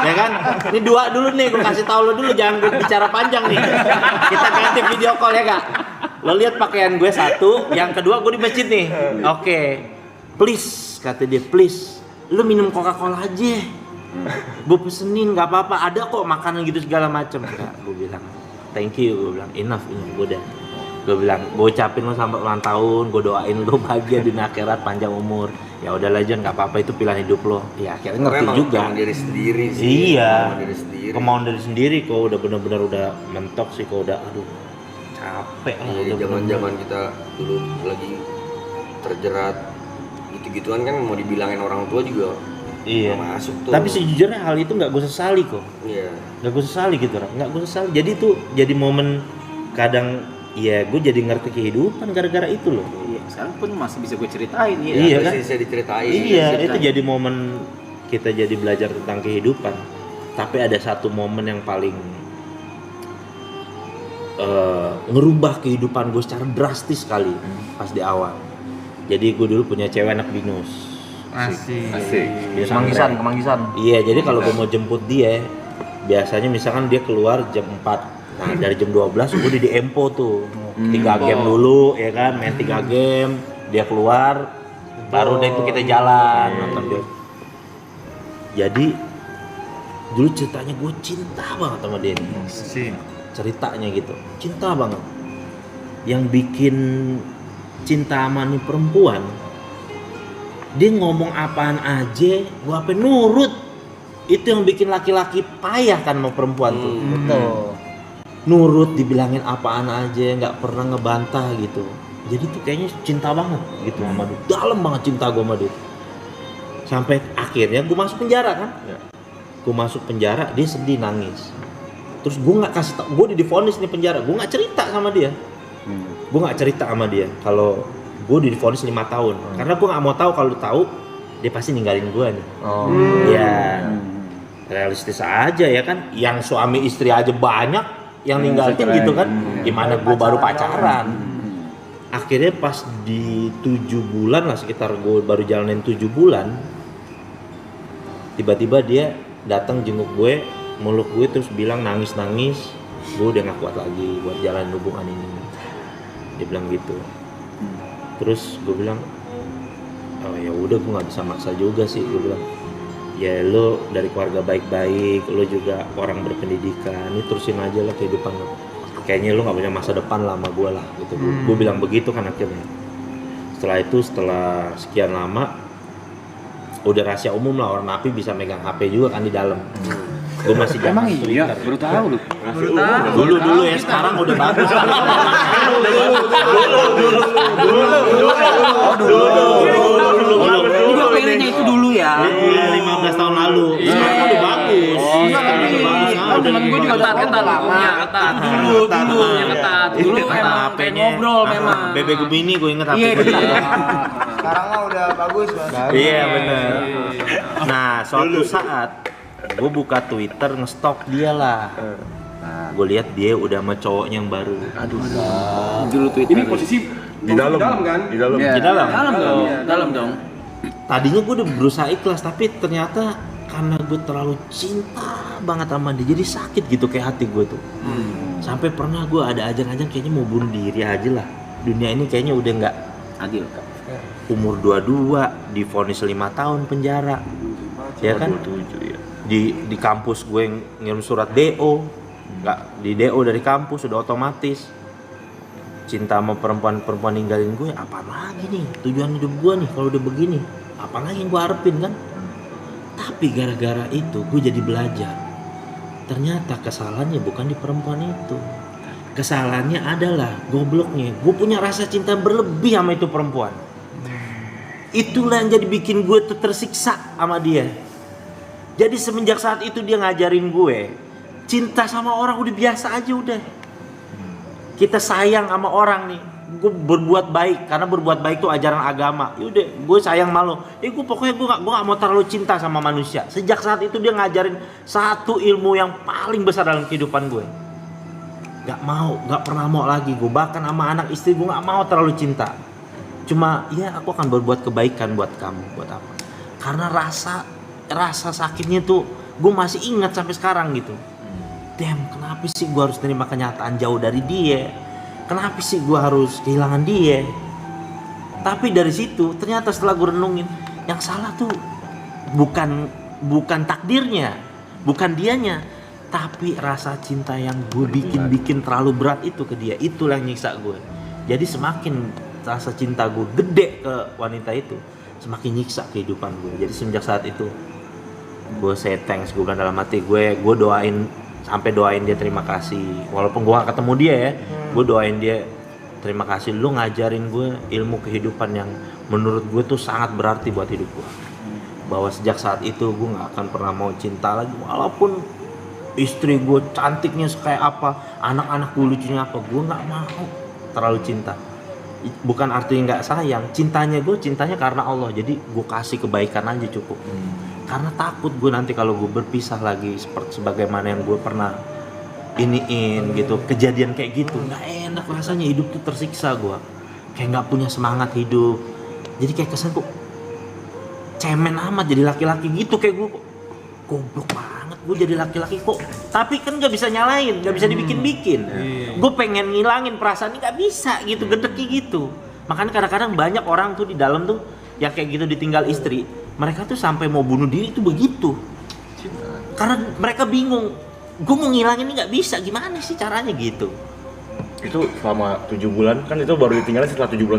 Ya kan? Ini dua dulu nih, gue kasih tahu lo dulu, jangan gue bicara panjang nih. Kita ganti video call ya kak. Lo lihat pakaian gue satu, yang kedua gue di masjid nih. Oke, please kata dia, please, lo minum Coca-Cola aja. Gue pesenin nggak apa-apa, ada kok makanan gitu segala macem. Gue bilang, thank you, gue bilang enough, gue udah. Gue bilang, gue ucapin lo sampai ulang tahun, gue doain lo bahagia di akhirat, panjang umur. Ya udahlah John, nggak apa-apa, itu pilihan hidup lo. Ya akhirnya ngerti juga. Kemauan diri sendiri sih. Iya. Kemauan diri sendiri. Kemauan diri sendiri, kok udah bener-bener udah mentok sih, kok udah, aduh capek lah. Iya, zaman kita dulu lagi terjerat gitu-gituan kan, mau dibilangin orang tua juga. Iya. Masuk tuh. Tapi sejujurnya hal itu nggak gue sesali kok. Iya. Nggak gue sesali gitu, nggak gue sesali. Jadi tuh jadi momen kadang. Iya, gue jadi ngerti kehidupan gara-gara itu loh. Iya, sekarang pun masih bisa gue ceritain ya. Iya kan? Bisa diceritain. Iya, itu jadi momen kita jadi belajar tentang kehidupan. Tapi ada satu momen yang paling ngerubah kehidupan gue secara drastis sekali pas di awal. Jadi gue dulu punya cewek anak binus. Asik. Kemanggisan. Iya, jadi kalau gue mau jemput dia, biasanya misalkan dia keluar jam 4. Nah dari jam 12 gue di Empo tuh 3 game dulu ya kan, main 3 game, dia keluar, baru deh itu kita jalan nonton dia. Jadi dulu ceritanya gue cinta banget sama dia nih. Ceritanya gitu, cinta banget. Yang bikin cinta sama nih perempuan, dia ngomong apaan aja gue apa nurut. Itu yang bikin laki-laki payah kan sama perempuan tuh. Betul. Nurut, dibilangin apaan aja, nggak pernah ngebantah gitu. Jadi tuh kayaknya cinta banget gitu sama dia, dalam banget cinta gue sama dia. Sampai akhirnya gue masuk penjara kan. Gue masuk penjara, dia sedih nangis. Terus gue nggak kasih tau, gue udah divonis nih penjara, gue nggak cerita sama dia. Gue nggak cerita sama dia kalau gue udah divonis 5 tahun. Karena gue nggak mau tahu, kalau tahu dia pasti ninggalin gue nih. Ya realistis aja ya kan, yang suami istri aja banyak yang ninggalin gitu kan, gimana gue baru pacaran. Akhirnya pas di 7 bulan lah, sekitar gue baru jalanin 7 bulan, tiba-tiba dia datang jenguk gue, meluk gue, terus bilang nangis-nangis, gue udah gak kuat lagi buat jalanin hubungan ini. Dia bilang gitu. Terus gue bilang, oh ya udah, gue nggak bisa maksa juga sih. Gue bilang, ya lo dari keluarga baik-baik, lo juga orang berpendidikan, ini terusin aja lah kehidupan lo. Kayaknya lo nggak punya masa depan lah sama gue lah gitu. Gue bilang begitu kan akhirnya. Setelah itu, setelah sekian lama, udah rahasia umum lah, orang napi bisa megang HP juga kan di dalam. Gue masih Emang zaman iya, Twitter. baru tahu lu. Dulu ya, sekarang udah bagus. Ini gue pengennya itu dulu ya. 15 tahun lalu. Sekarang udah bagus. Temen gue juga udah ketat lama. Ketat. Dulu emang kayak ngobrol memang. Bebek Gemini gue inget HP. Iya, Sekarang mah udah bagus, Bang. Iya bener. Nah suatu saat gue buka Twitter, ngestok dia lah. Gue lihat dia udah sama cowoknya yang baru. Dulu Twitter. Ini posisi Di dalam kan? Di dalam. Di dalam. Dalam dong. Tadinya gue udah berusaha ikhlas, tapi ternyata karena gue terlalu cinta banget sama dia, jadi sakit gitu kayak hati gue tuh. Sampai pernah gue ada ajang-ajang kayaknya mau bunuh diri aja lah. Dunia ini kayaknya udah nggak Adil. umur 22 divonis 5 tahun penjara. Ya kan? 27 ya. Di kampus gue ngirim surat DO. nggak di DO dari kampus sudah otomatis. Cinta sama perempuan ninggalin gue, apa lagi nih tujuan hidup gue nih kalau udah begini, apa lagi yang gue harapin kan. Tapi gara-gara itu gue jadi belajar, ternyata kesalahannya bukan di perempuan itu, kesalahannya adalah gobloknya gue punya rasa cinta berlebih sama itu perempuan. Itulah yang jadi bikin gue tuh tersiksa sama dia. Jadi semenjak saat itu dia ngajarin gue cinta sama orang udah biasa aja udah. Kita sayang sama orang nih, gue berbuat baik karena berbuat baik itu ajaran agama. Yaudah, gue sayang malu. Gue pokoknya gue gak mau terlalu cinta sama manusia. Sejak saat itu dia ngajarin satu ilmu yang paling besar dalam kehidupan gue. Gak pernah mau lagi gue. Bahkan sama anak istri gue gak mau terlalu cinta. Cuma ya aku akan berbuat kebaikan buat kamu, buat apa? Karena rasa sakitnya tuh gue masih ingat sampai sekarang gitu. Damn, kenapa sih gue harus terima kenyataan jauh dari dia? Kenapa sih gue harus kehilangan dia? Tapi dari situ ternyata setelah gue renungin, yang salah tuh bukan takdirnya, bukan dianya, tapi rasa cinta yang gue bikin terlalu berat itu ke dia. Itulah yang nyiksa gue. Jadi semakin rasa cinta gue gede ke wanita itu, semakin nyiksa kehidupan gue. Jadi semenjak saat itu gue say thanks, gue bilang dalam hati gue doain dia terima kasih, walaupun gue gak ketemu dia ya, gue doain dia terima kasih, lu ngajarin gue ilmu kehidupan yang menurut gue tuh sangat berarti buat hidup gue. Bahwa sejak saat itu gue gak akan pernah mau cinta lagi, walaupun istri gue cantiknya kayak apa, anak-anak gue lucunya apa, gue gak mau terlalu cinta. Bukan artinya gak sayang, cintanya karena Allah, jadi gue kasih kebaikan aja cukup. Karena takut gue nanti kalau gue berpisah lagi seperti sebagaimana yang gue pernah iniin gitu, kejadian kayak gitu nggak enak rasanya, hidup tuh tersiksa gue, kayak nggak punya semangat hidup. Jadi kayak kesan kok cemen amat jadi laki-laki gitu, kayak gue goblok banget gue jadi laki-laki kok. Tapi kan nggak bisa nyalain, nggak bisa dibikin-bikin. Gue pengen ngilangin perasaan ini nggak bisa gitu, gedeknya gitu. Makanya kadang-kadang banyak orang tuh di dalam tuh yang kayak gitu ditinggal istri, mereka tuh sampai mau bunuh diri itu begitu. Karena mereka bingung, gue mau ngilangin ini nggak bisa, gimana sih caranya gitu. Itu selama 7 bulan, kan itu baru ditinggalin setelah 7 bulan.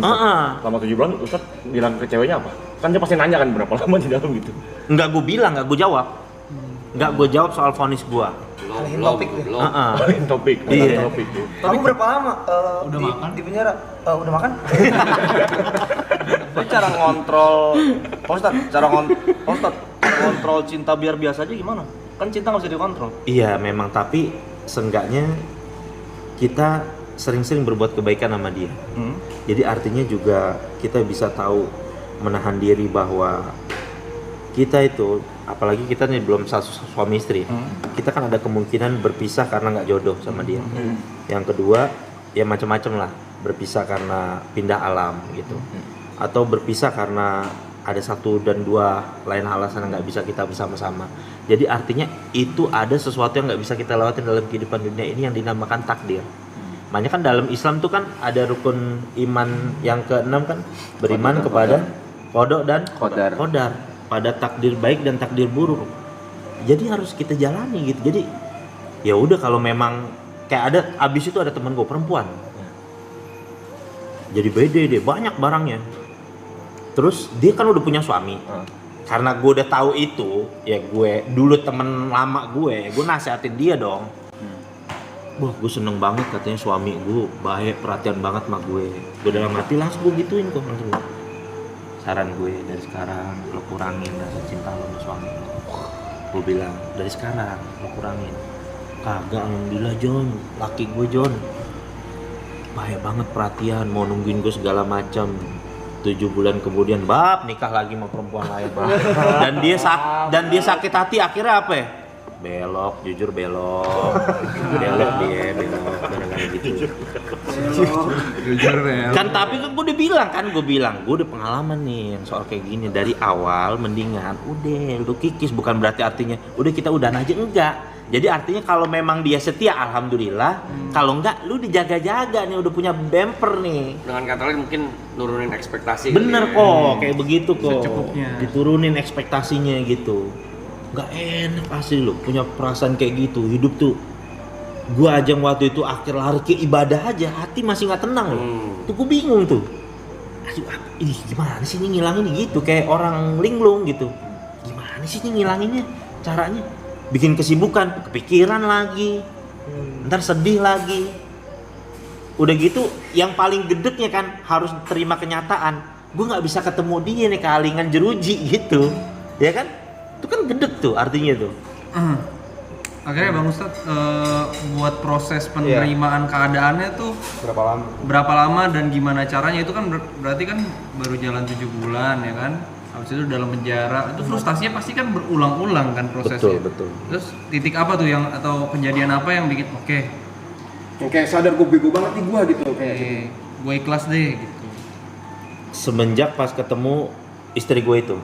Selama 7 bulan Ustaz bilang ke ceweknya apa? Kan dia pasti nanya kan berapa lama di dalam gitu. Nggak gue bilang, nggak gue jawab. Nggak gue jawab soal vonis gue. Lain topik. Tapi berapa lama Udah makan? di penjara? Udah makan? Tapi cara ngontrol, cara ngontrol cinta biar biasa aja gimana? Kan cinta nggak bisa dikontrol. Iya memang, tapi seenggaknya kita sering-sering berbuat kebaikan sama dia. Jadi artinya juga kita bisa tahu menahan diri bahwa kita itu, apalagi kita nih belum suami istri, kita kan ada kemungkinan berpisah karena nggak jodoh sama dia. Yang kedua ya macam-macam lah, berpisah karena pindah alam gitu, atau berpisah karena ada 1 dan 2 lain alasan yang nggak bisa kita bersama-sama. Jadi artinya itu ada sesuatu yang nggak bisa kita lewatin dalam kehidupan dunia ini yang dinamakan takdir. Makanya kan dalam Islam tuh kan ada rukun iman yang ke-6 kan, beriman kepada qada dan qadar, pada takdir baik dan takdir buruk. Jadi harus kita jalani gitu. Jadi ya udah, kalau memang kayak ada, abis itu ada temen gue perempuan, jadi beda deh, banyak barangnya. Terus dia kan udah punya suami. Karena gue udah tahu itu, ya gue dulu temen lama gue nasihatin dia dong. Wah, gue seneng banget katanya suami gue baik, perhatian banget sama gue. Gue dalam hati langsung gue gituin kok, langsung. Saran gue dari sekarang lo kurangin rasa cinta lo sama suami lo. Gue bilang dari sekarang lo kurangin. Kagak, alhamdulillah John, laki gue John baik banget, perhatian, mau nungguin gue segala macam. 7 bulan kemudian nikah lagi sama perempuan lain. dan dia sakit hati, akhirnya apa ya? Belok gara-gara gitu. Kan tapi kan gue udah pengalaman nih soal kayak gini dari awal. Mendingan udah lu kikis, bukan berarti artinya udah kita udahan aja, enggak. Jadi artinya kalau memang dia setia, alhamdulillah. Kalau enggak, lu dijaga-jaga nih, udah punya bumper nih. Dengan kata lain mungkin nurunin ekspektasi. Bener kok, kayak begitu kok. Secukupnya. Diturunin ekspektasinya gitu. Gak enak asli lu punya perasaan kayak gitu. Hidup tuh Gua aja waktu itu akhir lari ke ibadah aja, hati masih nggak tenang loh. Tuh gua bingung tuh. Aduh, ini gimana sih ini ngilangin gitu, kayak orang linglung gitu. Gimana sih ini ngilanginnya? Caranya bikin kesibukan, kepikiran lagi, ntar sedih lagi. Udah gitu, yang paling gedeknya kan harus terima kenyataan. Gue nggak bisa ketemu dia nih, kealingan jeruji gitu, ya kan? Itu kan gedek tuh artinya tuh. Akhirnya Bang Ustadz buat proses penerimaan keadaannya tuh berapa lama dan gimana caranya, itu kan berarti kan baru jalan 7 bulan ya kan, habis itu dalam penjara, itu frustasinya pasti kan berulang-ulang kan prosesnya. Betul. Terus titik apa tuh yang atau kejadian apa yang bikin yang kayak sadar gue bego banget nih gue gitu, kayak gue ikhlas deh gitu. Semenjak pas ketemu istri gue itu,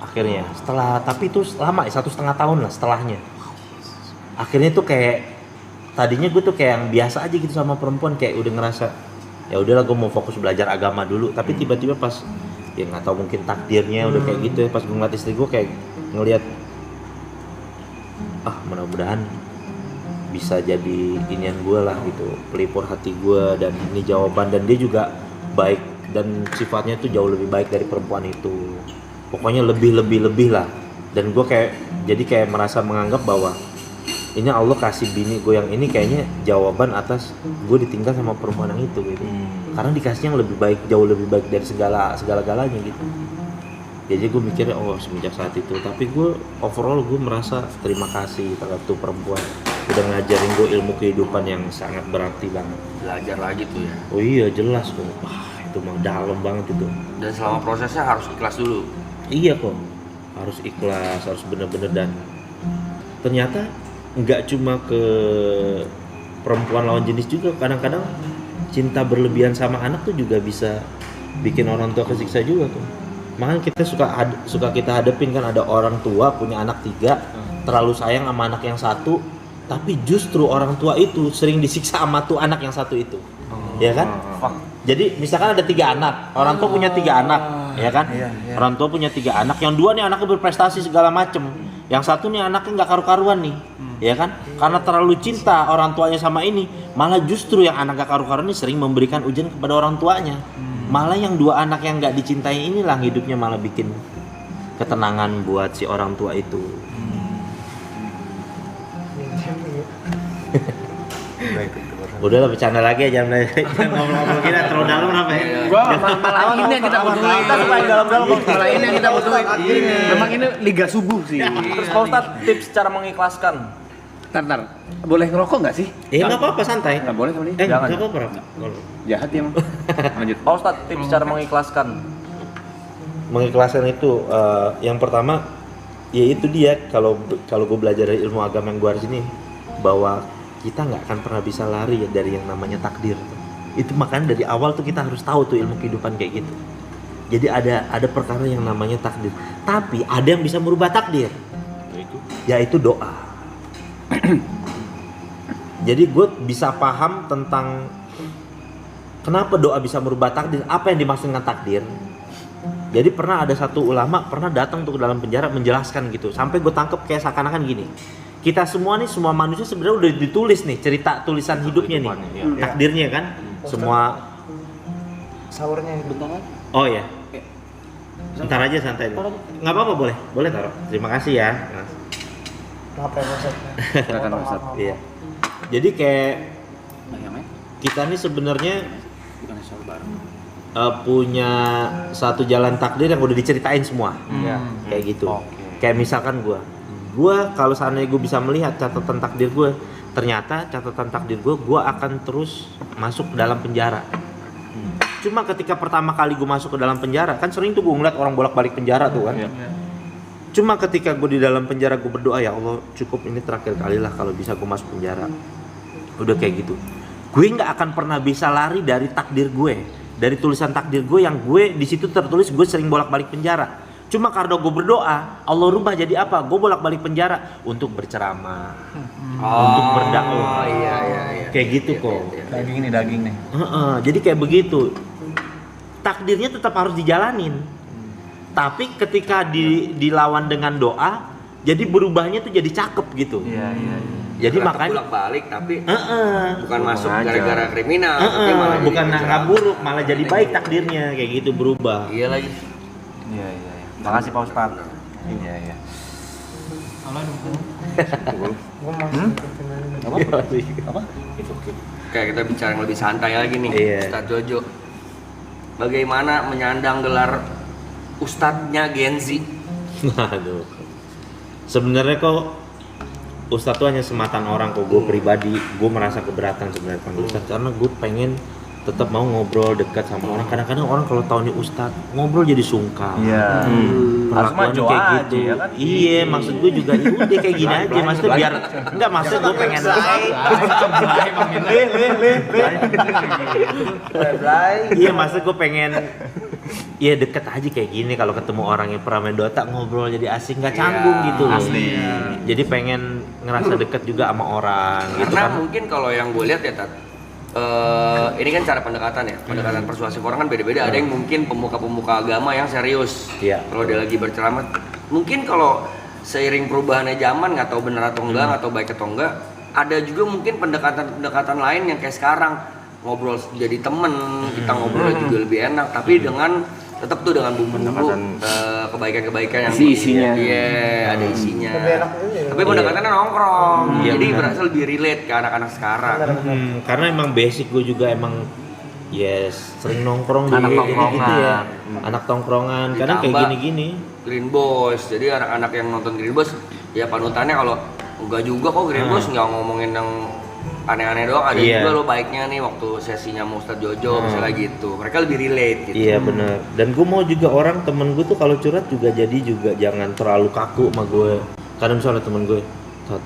akhirnya setelah, tapi itu lama ya, 1,5 tahun lah setelahnya. Akhirnya tuh kayak tadinya gue tuh kayak yang biasa aja gitu sama perempuan, kayak udah ngerasa ya udahlah gue mau fokus belajar agama dulu, tapi tiba-tiba pas ya nggak tahu mungkin takdirnya udah kayak gitu ya, pas gue ngeliat istri gue kayak ngeliat mudah-mudahan bisa jadi inian gue lah gitu, pelipur hati gue, dan ini jawaban, dan dia juga baik dan sifatnya tuh jauh lebih baik dari perempuan itu, pokoknya lebih lah. Dan gue kayak jadi kayak merasa menganggap bahwa ini Allah kasih bini gue yang ini kayaknya jawaban atas gue ditinggal sama perempuan yang itu gitu. Karena dikasihnya yang lebih baik, jauh lebih baik dari segala-galanya gitu. Jadi gue mikirnya semenjak saat itu, tapi gue overall gue merasa terima kasih terhadap tuh perempuan, udah ngajarin gue ilmu kehidupan yang sangat berarti banget. Belajar lagi tuh ya. Oh iya jelas kok, itu mah dalam banget itu. Dan selama prosesnya harus ikhlas dulu. Iya kok, harus ikhlas, harus bener-bener. Dan ternyata nggak cuma ke perempuan lawan jenis juga, kadang-kadang cinta berlebihan sama anak tuh juga bisa bikin orang tua kesiksa juga tuh. Makanya kita suka kita hadepin kan, ada orang tua punya anak 3, terlalu sayang sama anak yang 1, tapi justru orang tua itu sering disiksa sama tuh anak yang 1 itu. Ya kan? Jadi misalkan ada 3 anak, orang tua punya 3 anak, ya kan? Orang tua punya 3 anak, yang 2 nih anaknya berprestasi segala macem, yang 1 nih anaknya nggak karu-karuan nih, ya kan? Karena terlalu cinta orang tuanya sama ini, malah justru yang anak gak karu-karuan ini sering memberikan ujian kepada orang tuanya. Malah yang 2 anak yang nggak dicintai inilah hidupnya malah bikin ketenangan buat si orang tua itu. Udah lah, bercanda lagi aja, jangan ngomong-ngomong kita terlalu dalam apa ya. Malah ini yang kita butuhin. Kita main dalam-dalam. Malah ini yang kita butuhin. Memang ini liga subuh sih. Terus Pak Ustadz, tips cara mengikhlaskan. Ntar, boleh ngerokok nggak sih? Nggak apa-apa, santai. Nggak boleh sama dia? Nggak apa-apa. Jahat ya emang. Lanjut. Pak Ustadz, tips cara mengikhlaskan. Mengikhlaskan itu yang pertama, ya itu dia, kalau gue belajar dari ilmu agama yang gue hari ini, bahwa kita nggak akan pernah bisa lari ya dari yang namanya takdir. Itu makanya dari awal tuh kita harus tahu tuh ilmu kehidupan kayak gitu. Jadi ada perkara yang namanya takdir, tapi ada yang bisa merubah takdir, yaitu doa. Jadi gue bisa paham tentang kenapa doa bisa merubah takdir, apa yang dimaksud dengan takdir. Jadi pernah ada satu ulama pernah datang tuh ke dalam penjara menjelaskan gitu, sampai gue tangkep kayak seakan-akan gini. Kita semua nih, semua manusia sebenarnya udah ditulis nih cerita tulisan hidupnya nih, takdirnya kan. Semua Sahurnya bentar lagi. oh ya, bentar aja santai. Nggak apa-apa, boleh taruh. Terima kasih ya. Maaf ya Ustaz. Silakan Ustaz. Iya. Jadi kayak kita nih sebenarnya punya satu jalan takdir yang udah diceritain semua. Kayak gitu. Kayak misalkan gue kalau seandainya gue bisa melihat catatan takdir gue, ternyata catatan takdir gue akan terus masuk ke dalam penjara. Cuma ketika pertama kali gue masuk ke dalam penjara, kan sering tuh gue ngeliat orang bolak-balik penjara tuh kan. Cuma ketika gue di dalam penjara, gue berdoa, ya Allah cukup ini terakhir kali lah kalau bisa gue masuk penjara. Udah kayak gitu, gue nggak akan pernah bisa lari dari takdir gue, dari tulisan takdir gue yang gue di situ tertulis gue sering bolak-balik penjara. Cuma karena gue berdoa, Allah rubah jadi apa? Gue bolak-balik penjara untuk berceramah, untuk berdakwah. Iya. Kayak gitu kok. Daging nih. Jadi kayak begitu. Takdirnya tetap harus dijalanin. Tapi ketika dilawan dengan doa, jadi berubahnya tuh jadi cakep gitu. Iya. Jadi Tetap makanya bolak-balik tapi bukan Untung masuk aja. gara-gara kriminal, tapi malah jadi bukan pencerama. nggak buruk, malah jadi baik takdirnya kayak gitu berubah. Iya lagi. Iya. Makasih Pak Ustadz. Iya. Kayak kita bicara yang lebih santai lagi nih, Iya. Ustadz Jojo. Bagaimana menyandang gelar Ustadznya Gen Z? Aduh. Sebenarnya kok Ustadz tuh hanya sematan orang kok. Gue pribadi, gue merasa keberatan sebenarnya panggil Ustadz karena gue pengen tetap mau ngobrol dekat sama orang. Kadang-kadang orang kalau tahu nih Ustadz ngobrol jadi sungkan. Iya. Harus mah Perlakuan Joa kayak aja gitu. ya kan? Iya, maksud gue juga ya udah kayak gini aja. Maksudnya biar enggak, maksudnya gue pengen iya, maksud gue pengen ya deket aja kayak gini. Kalau ketemu orang yang pernah main Dota ngobrol jadi asik, nggak canggung gitu loh. Asli. Jadi pengen ngerasa deket juga sama orang gitu Karena kan. mungkin kalau yang gue lihat ya Tat, ini kan cara pendekatan ya, pendekatan persuasif orang kan beda-beda. Ada yang mungkin pemuka-pemuka agama yang serius. Iya. Kalau dia lagi berceramah, mungkin kalau seiring perubahannya zaman, nggak tahu benar atau enggak, nggak tahu baik atau enggak, ada juga mungkin pendekatan-pendekatan lain yang kayak sekarang ngobrol jadi temen, kita ngobrol juga lebih enak, tapi dengan tetap tuh dengan bumbu-bumbu kebaikan-kebaikan yang Isinya. iya, ada isinya. Tapi pendekatannya nongkrong, Iya, jadi benar. berasa lebih relate ke anak-anak sekarang. Karena emang basic gue juga emang sering nongkrong Anak di tongkrongan. gitu ya. Anak tongkrongan, kadang kayak Ditambah gini-gini. Green Boys, jadi anak-anak yang nonton Green Boys ya panutannya. Kalau enggak juga kok Green Boys nggak ngomongin yang aneh-aneh doang, ada Iya. juga lo baiknya nih waktu sesinya sama Ustadz Jojo misalnya gitu, mereka lebih relate gitu. Iya bener. Dan gue mau juga orang temen gue tuh kalau curhat juga jadi juga jangan terlalu kaku sama gue. Kadang misalnya temen gue, Tat,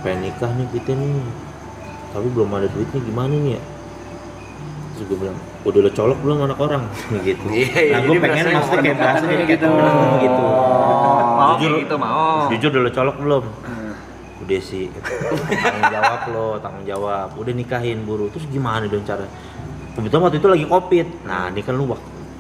pengen nikah nih kita nih, tapi belum ada duitnya gimana nih ya? Terus gue bilang, udah lo colok belum anak orang? gitu. Iya, Nah gue jadi pengen berasanya maksudnya kayak bahasa kayak gitu. gitu. Mau kayak gitu mau. Jujur udah lo colok belum? Udah sih. Tanggung jawab lo, tanggung jawab. Udah nikahin buru. Terus gimana dong cara? Kebetulan waktu itu lagi Covid. Nah, ini kan lu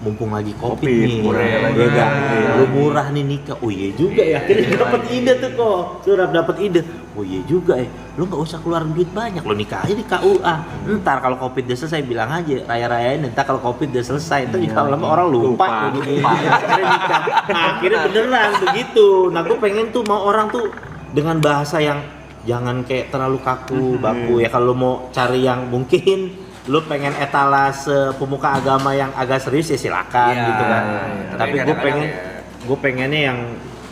mumpung lagi Covid nih. murah Iya lagi. enggak? Iya. Lu murah nih nikah. Oh iya juga ya. Akhirnya dapat ide tuh kok. Sudah dapat ide. Oh iya juga ya. Lu enggak usah keluar duit banyak. Lu nikah aja di KUA. Ntar kalau Covid udah selesai bilang aja raya-rayain. Ntar kalau Covid udah selesai, ntar juga lama orang lupa. Akhirnya nikah. Nah, akhirnya beneran begitu. Nah, gue pengen tuh mau orang tuh dengan bahasa yang jangan kayak terlalu kaku, baku ya. Kalau mau cari yang mungkin lu pengen etalase pemuka agama yang agak serius ya silakan Iya, gitu kan. tapi Tapi gue kadang-kadang pengen ya. gue pengennya yang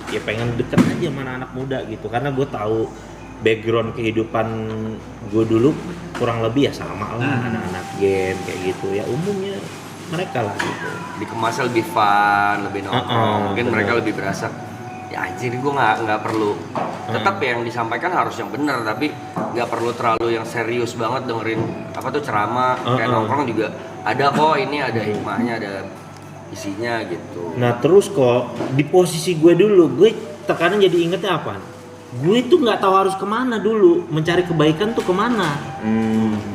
ya pengen deket aja sama anak muda gitu, karena gue tahu background kehidupan gue dulu kurang lebih ya sama lah anak-anak game kayak gitu ya, umumnya mereka lah gitu. Dikemasnya lebih fun, lebih nongkrong, mungkin bener. mereka lebih berasa ya anjir gue nggak perlu, tetap yang disampaikan harus yang benar, tapi nggak perlu terlalu yang serius banget dengerin apa tuh ceramah. Kayak nongkrong juga ada kok, ini ada hikmahnya, ada isinya gitu. Nah terus kok di posisi gue dulu, gue terkadang jadi ingetnya apa? Gue tuh nggak tahu harus kemana dulu, mencari kebaikan tuh kemana.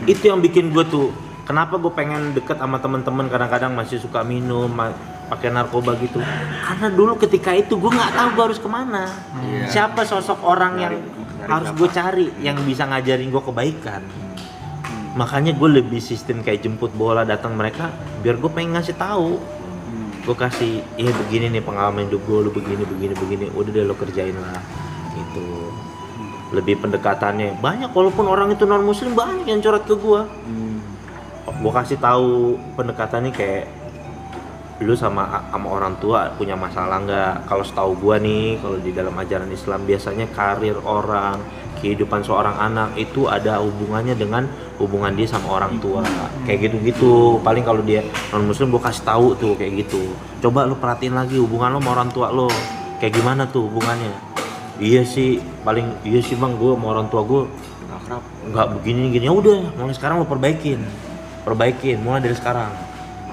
Itu yang bikin gue tuh, kenapa gue pengen deket sama teman-teman kadang-kadang masih suka minum, pakai narkoba gitu. Karena dulu ketika itu gue nggak tahu gue harus kemana. Siapa sosok orang yang harus gue cari, yang bisa ngajarin gue kebaikan. Makanya gue lebih sistem kayak jemput bola, datang mereka, biar gue pengen ngasih tahu. Gue kasih, iya begini nih pengalaman hidup gue, lu begini, udah deh lo kerjain lah gitu. Lebih pendekatannya banyak, walaupun orang itu non muslim banyak yang curhat ke gue. Gue kasih tahu pendekatannya kayak lu sama orang tua punya masalah nggak? Kalau setahu gue nih, kalau di dalam ajaran Islam biasanya karir orang, kehidupan seorang anak itu ada hubungannya dengan hubungan dia sama orang tua, kayak gitu-gitu. Paling kalau dia non muslim gue kasih tahu tuh kayak gitu. Coba lu perhatiin lagi hubungan lu sama orang tua lo, kayak gimana tuh hubungannya. Iya sih bang, gue sama orang tua gue nggak begini gini. Ya udah, mulai sekarang lo perbaikin mulai dari sekarang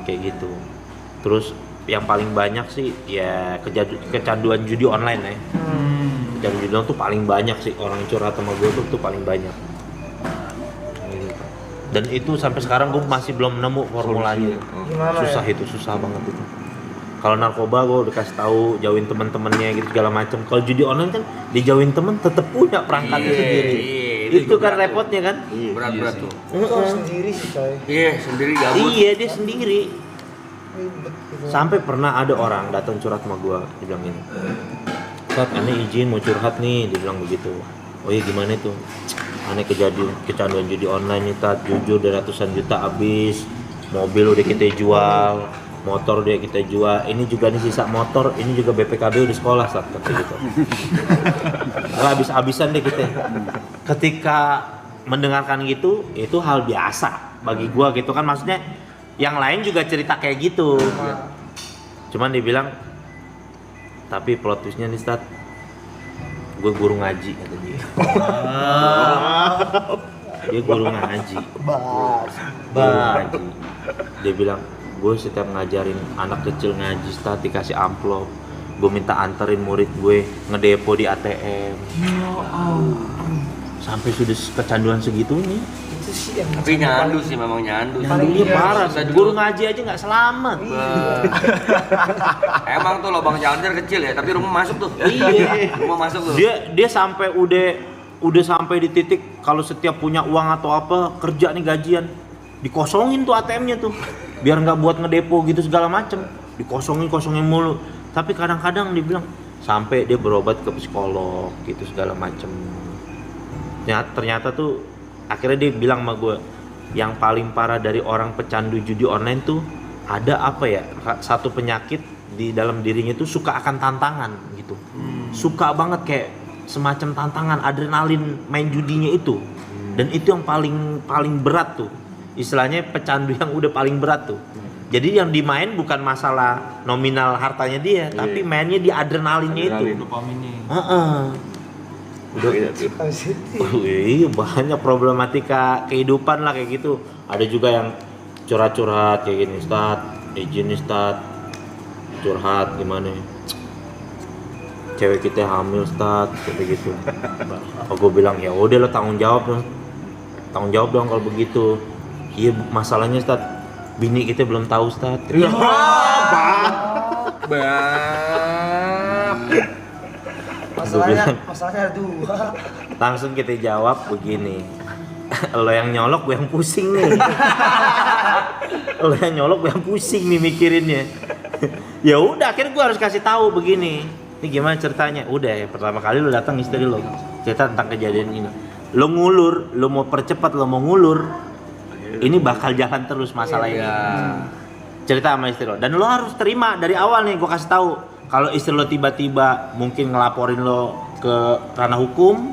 kayak gitu. Terus yang paling banyak sih ya kecanduan judi online ya. Kecanduan judi online tuh paling banyak sih, orang yang curhat sama gue tuh paling banyak. Dan itu sampai sekarang gue masih belum nemu formulanya. Susah banget itu. Kalau narkoba gue udah kasih tahu jauhin teman-temannya gitu segala macam. Kalau judi online kan dijauhin temen tetap punya perangkatnya sendiri. Itu kan repotnya kan? Berat tuh. Sendiri sih coy. Iya, sendiri gabut. Iya dia sendiri. Sampai pernah ada orang datang curhat sama gua, dia bilang gini, Ustaz, aneh izin mau curhat nih, dia bilang begitu. Oh iya gimana itu? Aneh kecanduan judi online nih, Tat. Jujur udah ratusan juta habis, mobil udah kita jual, motor udah kita jual, ini juga nih sisa motor, ini juga BPKB udah sekolah, Tat, kata gitu. Habis-habisan deh kita. Ketika mendengarkan gitu, itu hal biasa bagi gua gitu kan, maksudnya yang lain juga cerita kayak gitu. Cuman dia bilang, tapi plot twistnya nih Stat, gue guru ngaji kata dia. Dia guru ngaji. Ngaji. Dia bilang, gue setiap ngajarin anak kecil ngaji Stat dikasih amplop. Gue minta anterin murid gue ngedepo di ATM. Sampai sudah kecanduan segitunya. Tapi nyandu sih, memang nyandu. Iya parah, guru ngaji aja nggak selamat. Emang tuh lubang jalan kecil ya, tapi rumah masuk tuh. Iya. Rumah masuk tuh. Dia sampai udah sampai di titik kalau setiap punya uang atau apa kerja nih gajian dikosongin tuh ATM-nya tuh biar nggak buat ngedepo gitu segala macem, dikosongin mulu. Tapi kadang-kadang dia bilang sampai dia berobat ke psikolog gitu segala macem. Ternyata tuh akhirnya dia bilang sama gue, yang paling parah dari orang pecandu judi online tuh ada apa ya, satu penyakit di dalam dirinya tuh suka akan tantangan gitu. Suka banget kayak semacam tantangan, adrenalin main judinya itu. Dan itu yang paling berat tuh, istilahnya pecandu yang udah paling berat tuh. Jadi yang dimain bukan masalah nominal hartanya dia, tapi mainnya di adrenalinnya itu. Dopaminnya. Udah iya banyak problematika kehidupan lah kayak gitu. Ada juga yang curhat kayak gini, Ustaz, izin nih Ustaz, curhat gimana? Cewek kita hamil Ustaz, kayak gitu. Aku bilang ya udah lo tanggung jawab dong kalau begitu. Iya masalahnya Ustaz, bini kita belum tahu Ustaz. Masalahnya ada dua. Langsung kita jawab begini, lo yang nyolok gue yang pusing nih. Lo yang nyolok gue yang pusing nih mikirinnya. Ya udah akhirnya gue harus kasih tahu begini, ini gimana ceritanya. Udah ya pertama kali lo datang istri lo cerita tentang kejadian ini, lo ngulur, lo mau percepat, lo mau ngulur, ini bakal jalan terus masalah ini. Cerita sama istri lo, dan lo harus terima dari awal nih. Gue kasih tahu, kalau istri lo tiba-tiba mungkin ngelaporin lo ke ranah hukum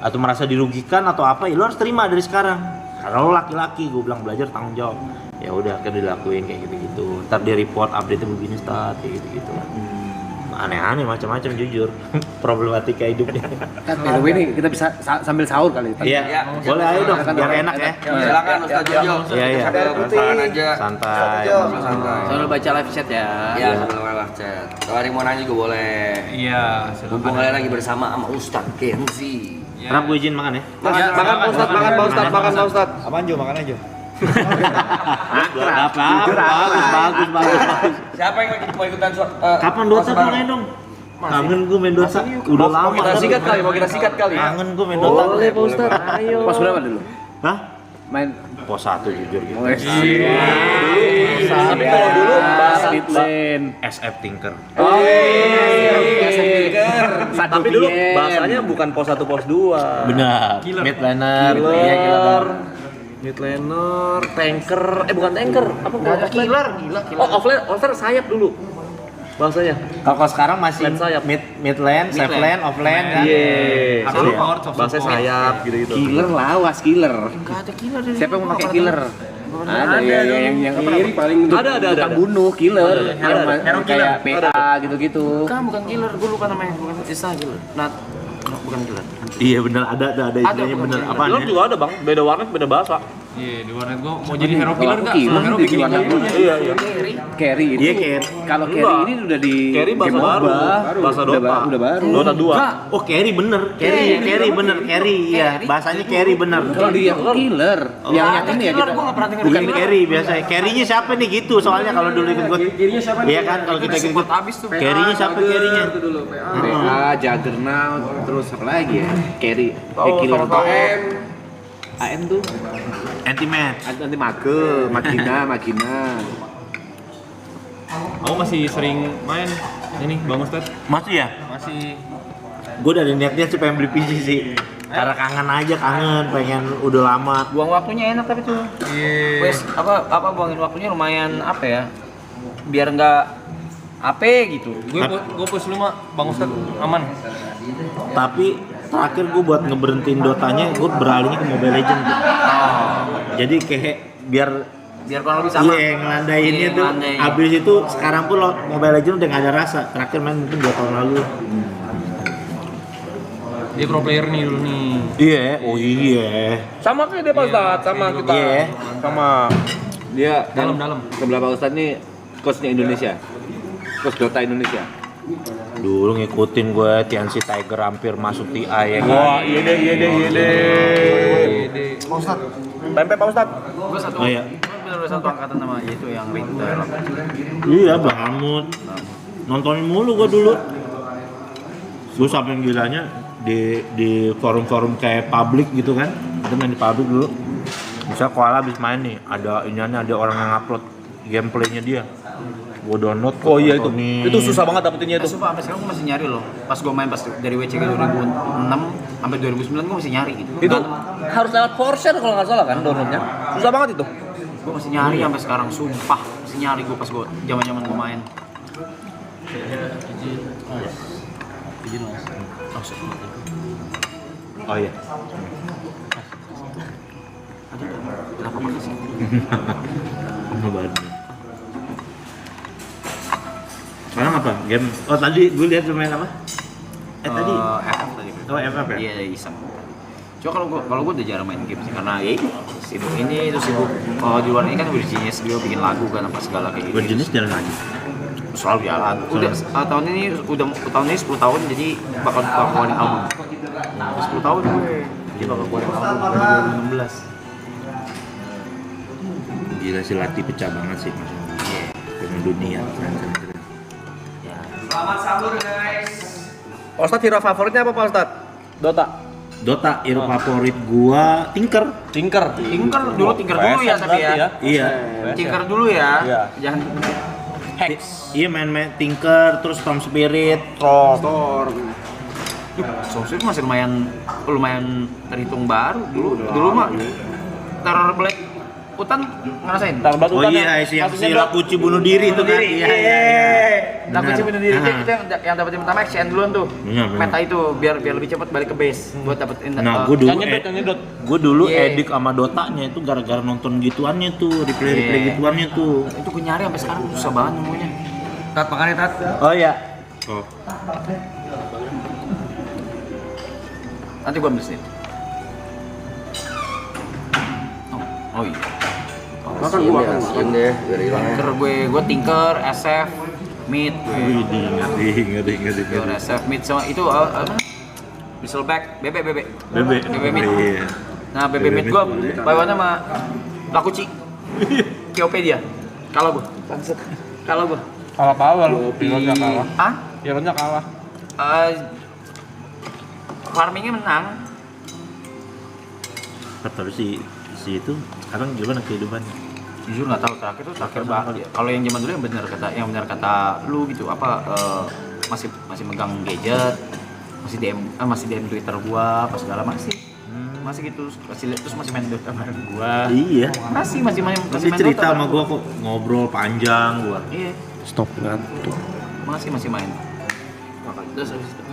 atau merasa dirugikan atau apa, ya lo harus terima dari sekarang. Karena lo laki-laki, gue bilang belajar tanggung jawab. Ya udah akhirnya dilakuin kayak gitu-gitu. Ntar dia report update-nya begini Ustaz, kayak gitu-gitu. Aneh-aneh macam-macam jujur. Problematika hidupnya. Kan ini kita bisa sambil sahur kali. Iya. Boleh ayo dong biar enak ya. Silakan Ustaz Jojo. Iya. Bukaan aja. Santai. Sambil baca live chat ya. Iya, sambil live chat. Kalau ada yang mau nanya juga boleh. Iya. Mumpung kalian lagi bersama sama Ustaz Kenzi. Kenapa gue izin makan ya? Makan Pak Ustaz, makan Pak Ustaz. Apaan Jo, makan aja. Bagus. Siapa yang mau ikutan Kapan Dota dong ayo dong? Kangen gue main Dota. Udah lama. Mau kita sikat kali. Kangen gue main Dota. Boleh Pak Ustaz, ayo. Pos berapa dulu? Hah? Main Pos 1 jujur gitu. Tapi kalau dulu Speed Lane, SF Tinker. Tapi dulu bahasanya bukan pos 1 pos 2. Benar. Mid laner. Iya, killer. Mid laner, tanker, bukan tanker, apa killer, gila. Oh, offlane sayap dulu. Bahasanya. Kalau sekarang masih Lane sayap. mid lane, safe lane, off lane kan. Iya. Kalau power soft Bahasa sayap gitu-gitu. killer lawas killer. Enggak ada killer di Siapa yang mau pakai killer? Ada yang Kiri paling ada. bukan bunuh killer, Ada. yang kayak PA gitu-gitu. bukan killer, gue lupa namanya, bukan Isa killer. Bukan killer. Iya benar ada istilahnya benar. Apaan Killer ya? juga ada, Bang. Beda warnet, beda bahasa. Iya, di warnet gua mau jadi hero killer enggak? Killer Hero di bikin warnet game. Iya. Carry itu. Iya, carry. Kalau carry ini udah di Carry bahasa game baru. baru. Bahasa Dota. Udah baru. Dota 2. Oh, carry bener. Carry bener. Carry, iya. Bahasanya carry bener. Kalau dia killer, yang ini ya kita. Gua nggak pernah dengar Bukan carry biasanya. Carry-nya siapa nih gitu? Soalnya kalau dulu ikut gua. Kirinya siapa nih? Iya kan kalau kita ikut habis tuh. carry-nya siapa carry-nya? Itu dulu PA. PA, Juggernaut, terus apa lagi ya? Carry, killer AM. AM tuh Anti-match. nanti Magina. Aku masih sering main ini Bang Ustadz. Masih ya? Masih Gue dari niatnya sih pengen beli PC sih. Karena kangen, pengen udah lama. Buang waktunya enak tapi tuh. Iya. Wes apa buangin waktunya lumayan apa ya? Biar nggak AP gitu. Gue plus 5 Bang Ustadz aman. Tapi terakhir gue buat ngeberhentiin Dotanya, gue beralihnya ke Mobile Legends tuh. Jadi kayak biar kurang lebih sama. iya ngelandainnya tuh. Ngelandain. Abis itu sekarang pun lo Mobile Legends udah gak ada rasa. Terakhir main mungkin 2 tahun lalu. Dia pro player nih dulu nih. Iya, oh iya. Sama kayak dia Pak Ustadz, sama kita. Iya. Sama Dia Dalam. sebelah Pak Ustadz nih coachnya Indonesia, coach Dota Indonesia. Dulu ngikutin gue TNC Tiger hampir masuk TI ya kan. wah, iya deh. Pak Ustadz. Tempe Pak Ustadz. Gue satu. Oh iya. Bener satu angkatan sama itu yang Winter. Iya, banget. Nontonin mulu gue dulu. Gue sampai gilanya di forum-forum kayak publik gitu kan. Itu main di publik dulu. Misal Koala habis main nih, ada orang yang upload gameplaynya dia. Gue download. Oh iya itu. tontonin. Itu susah banget dapetinnya itu. Sumpah sampai sekarang gue masih nyari loh. Pas gue main dari WCG 2006 sampai 2009 gue masih nyari gitu. Itu harus lewat Forshare kalau nggak salah kan downloadnya. Susah banget itu. Gue masih nyari sampai sekarang, sumpah masih nyari gue pas gue zaman gue main. Oh iya. Kenapa makasih? Sekarang apa? Game? Oh tadi gue lihat lu main apa? Tadi? FF tadi. Oh FF ya? Iya iseng. Cuma kalau gue udah jarang main game sih karena ya sibuk ini terus sibuk di luar ini kan Virginia dia bikin lagu kan apa segala kayak gitu. Berjenis jalan lagi. Selalu jalan. Udah tahun ini 10 tahun jadi bakal keluarin album. 10 tahun gue. Jadi bakal keluarin album 2016. Gila sih Lati pecah banget sih maksudnya. Dengan dunia. Selamat sahur guys. Pak Ustadz hero favoritnya apa Pak Ustadz? Dota. Hero favorit gua Tinker. Tinker Dulu Tinker dulu ya tapi ya. Iya. Tinker dulu ya. Iya. Jangan Iya main Tinker terus Storm Spirit. Thor. Source masih lumayan terhitung baru dulu mah Terror Black Hutan ngerasain? Oh iya, yang si Lakuchi bunuh diri itu kan. Iya. Lakuchi bunuh diri itu yang dapetin pertama action duluan tuh. Benar. Meta itu biar lebih cepat balik ke base buat dapetin. Nah, gue dulu edik sama Dotanya itu gara-gara nonton gituannya tuh, replay gituannya tuh. Itu gue nyari sampai sekarang susah banget nemunya. Tat makannya Tat. Oh iya. Oh. Nanti gue ambil sini. Oh iya. Makan gua makan deh, biar hilang. Gue Tinker, SF, Mid, Ngeri. Tinker, SF, Mid sama itu apa? Bristleback, Bebe. Bebe. Mid. Iya. Nah, Bebe Mid gue bawaannya sama Lakuchi. KOP dia. Kalau gue. Kalah lu. Pilotnya kalah. Ah? Pilotnya kalah. Farmingnya menang. Tapi si itu sekarang gimana kehidupannya? Jujur nggak tahu terakhir banget. Kalau yang zaman dulu yang benar kata lu gitu apa masih megang gadget, masih DM Twitter gua apa segala masih gitu terus masih main Dota bareng gua. Iya. Masih main cerita Dota sama gua kok ngobrol panjang gua. Iya. Stop ngantuk. Masih main. Terus habis itu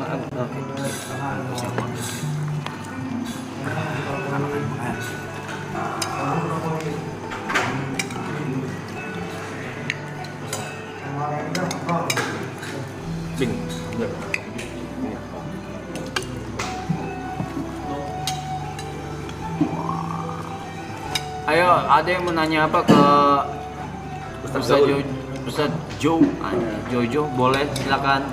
Ayo Ayo, ada yang mau nanya apa ke Ustaz Jojo? Boleh, silakan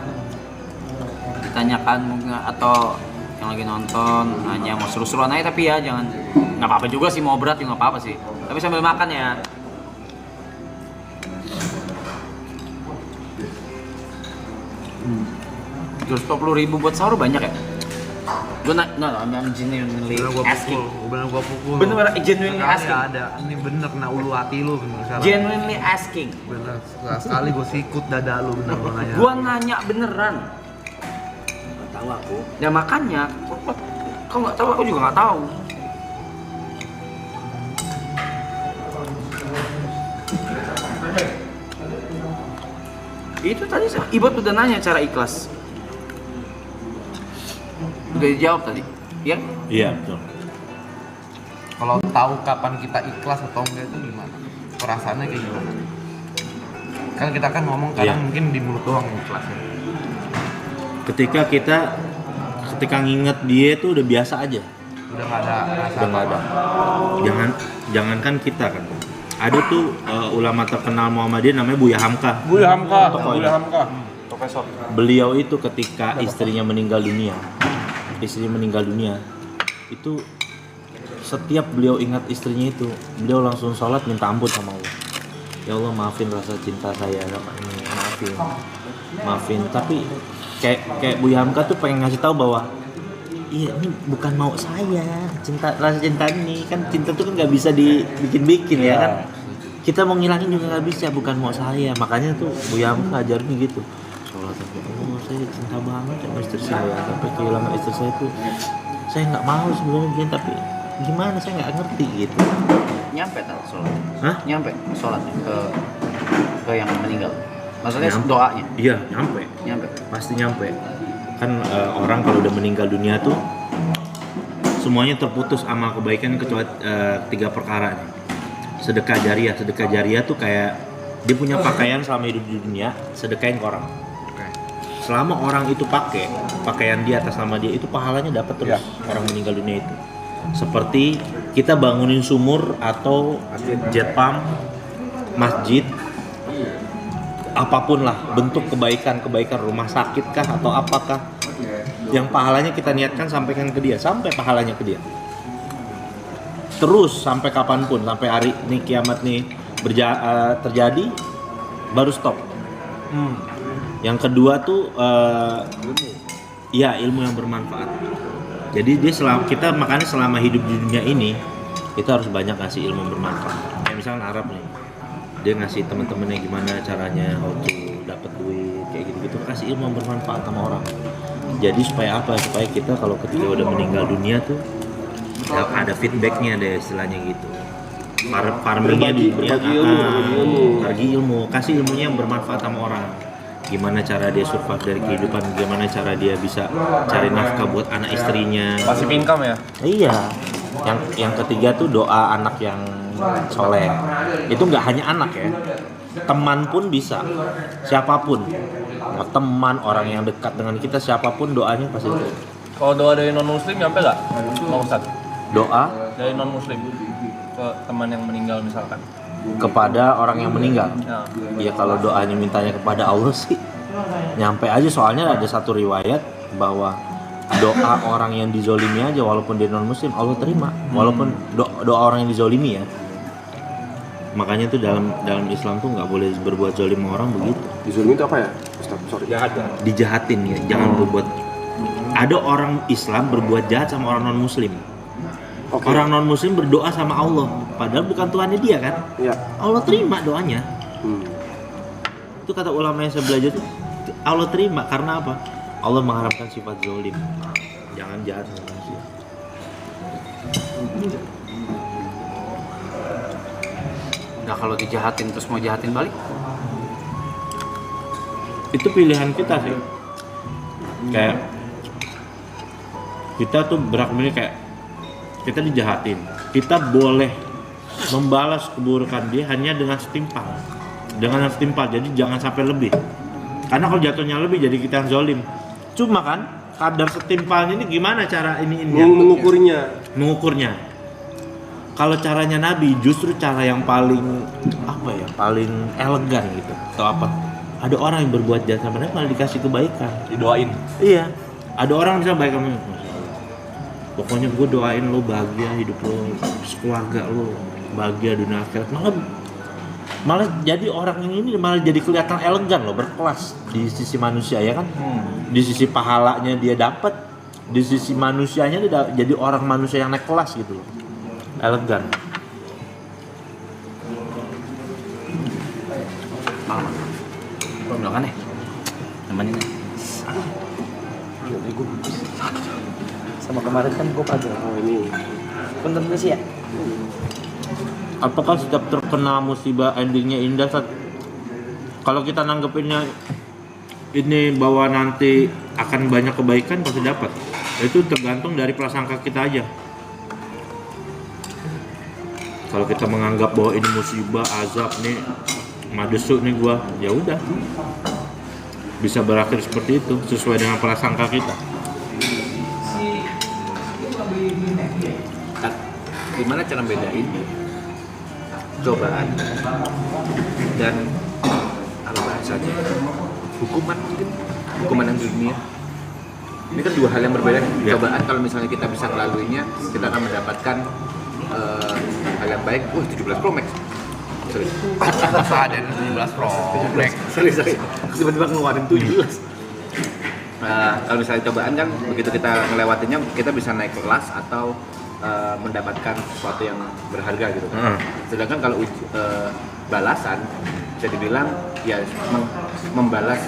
ditanyakan mungkin, atau yang lagi nonton nanya mau seru-seruan aja, tapi ya jangan, nggak apa-apa juga sih, mau berat juga nggak apa-apa sih, tapi sambil makan ya. $240.000 buat sahur banyak ya? Gue I'm genuinely asking. Bener gua pukul. Bener genuinely asking. Ada. Ini bener kena ulu hati lu bener salah. Genuinely asking. Bener. Sekali gua sikut dada lu bener gua nanya. Gua nanya beneran. Gak tahu aku. Ya makanya, kau nggak tahu, aku juga nggak tahu. Itu tadi Ibot udah nanya cara ikhlas. Udah dijawab tadi, ya? Iya, betul. Kalau tahu kapan kita ikhlas atau enggak itu gimana? Perasaannya kayak gimana? Kan kita kan ngomong kadang mungkin di mulut doang ikhlasnya. Ketika nginget dia itu udah biasa aja. Udah nggak ada rasa. Udah nggak ada. Jangankan kita kan. Ada tuh ulama terkenal Muhammadiyah namanya Buya Hamka. Profesor. Beliau itu ketika istrinya meninggal dunia, itu setiap beliau ingat istrinya itu, beliau langsung sholat minta ampun sama Allah. Ya Allah, maafin rasa cinta saya sama ini, maafin. Tapi kayak Buya Hamka tuh pengen ngasih tahu bahwa iya, ini bukan mau saya, rasa cinta ini kan, cinta tuh kan nggak bisa dibikin-bikin ya kan. Kita mau ngilangin juga nggak bisa, bukan mau saya. Makanya tuh Buya Hamka ajarin gitu. Sholat sampai, oh saya cinta banget sama istri saya, sampai kehilangan istri saya tuh saya nggak mau sebenarnya, tapi gimana saya nggak ngerti gitu. Nyampe tak sholat? Hah? Nyampe sholatnya ke yang meninggal? Maksudnya doanya? Iya, nyampe. Pasti nyampe. Kan orang kalau udah meninggal dunia tuh semuanya terputus amal kebaikan kecuali 3 perkara nih. Sedekah jariah tuh kayak dia punya pakaian selama hidup di dunia, sedekahin ke orang. Selama orang itu pakai pakaian dia atas nama dia, itu pahalanya dapat terus orang meninggal dunia itu. Seperti kita bangunin sumur atau jet pump, masjid, apapun lah bentuk kebaikan rumah sakit kah atau apakah yang pahalanya kita niatkan sampaikan ke dia, sampai pahalanya ke dia terus sampai kapanpun, sampai hari ini kiamat nih terjadi baru stop. Yang kedua tuh ilmu yang bermanfaat. Jadi kita makanya selama hidup di dunia ini kita harus banyak ngasih ilmu bermanfaat. Kayak misalkan Arab nih, dia ngasih teman-temannya gimana caranya how to dapat duit kayak gitu-gitu, kasih ilmu yang bermanfaat sama orang. Jadi supaya apa? Supaya kita kalau ketika udah meninggal dunia tuh ada feedbacknya, ada istilahnya gitu. Farmingnya di dunia, bagi ilmu, kasih ilmunya yang bermanfaat sama orang. Gimana cara dia survive dari kehidupan, gimana cara dia bisa cari nafkah buat anak istrinya. Pasif income ya? Iya. Yang ketiga tuh doa anak yang soleh. Itu nggak hanya anak ya, teman pun bisa, siapapun, mau teman, orang yang dekat dengan kita, siapapun doanya pasti itu. Kalau doa dari non muslim nyampe nggak, Bang Ustadz? Doa Dari non muslim ke teman yang meninggal misalkan? kepada orang yang meninggal. Ya kalau doanya mintanya kepada Allah sih nyampe aja. Soalnya ada satu riwayat bahwa doa orang yang dizolimi aja walaupun dia non muslim Allah terima, walaupun doa orang yang dizolimi ya. Makanya tuh dalam Islam tuh nggak boleh berbuat zolim sama orang begitu. Dizolimi itu apa ya? Ustaz, sorry. Dijahatin ya, jangan berbuat. Ada orang Islam berbuat jahat sama orang non muslim. Okay. Orang non muslim berdoa sama Allah, padahal bukan Tuhannya dia kan? Iya. Allah terima doanya. Itu kata ulama yang saya belajar tuh, Allah terima karena apa? Allah mengharapkan sifat zolim. Jangan jahat sama manusia. Nah kalau dijahatin terus mau jahatin balik? Itu pilihan kita sih. Kayak kita tuh berakmini kayak kita dijahatin, kita boleh membalas keburukan dia hanya dengan setimpal, jadi jangan sampai lebih, karena kalau jatuhnya lebih jadi kita yang zolim. Cuma kan kadar setimpalnya ini gimana cara mengukurnya. kalau caranya Nabi justru cara yang paling paling elegan gitu atau apa, ada orang yang berbuat jahat sama Nabi malah dikasih kebaikan, Didoain. iya, ada orang bisa baik sama pokoknya gue doain lo bahagia hidup lo, keluarga lo bahagia dunia akhirat, malah jadi orang yang ini malah jadi kelihatan elegan loh, berkelas di sisi manusia ya kan, di sisi pahalanya dia dapat, di sisi manusianya dia jadi orang manusia yang naik kelas gitu loh, elegan. Kok bilang aneh? Namanya nih. Sama kemarin kan gue pagel. Oh ini. Punten sih ya. Apakah setiap terkena musibah endingnya indah? Kalau kita nanggepinnya ini bahwa nanti akan banyak kebaikan pasti dapat. Itu tergantung dari prasangka kita aja. Kalau kita menganggap bahwa ini musibah, azab nih, madesuk nih gua, ya udah. Bisa berakhir seperti itu sesuai dengan prasangka kita. Gimana cara bedain cobaan dan apa bahasanya hukuman, mungkin hukuman yang dunia? Ini kan dua hal yang berbeda. Cobaan kalau misalnya kita bisa melaluinya, kita akan mendapatkan hal yang baik. 17 Pro Max. Sorry. Masa ada 17 Pro Max. Sorry. Tiba-tiba ngeluarin 17. Kalau misalnya cobaan kan begitu kita melewatinya, kita bisa naik kelas atau mendapatkan sesuatu yang berharga gitu. Sedangkan kalau balasan bisa dibilang ya membalas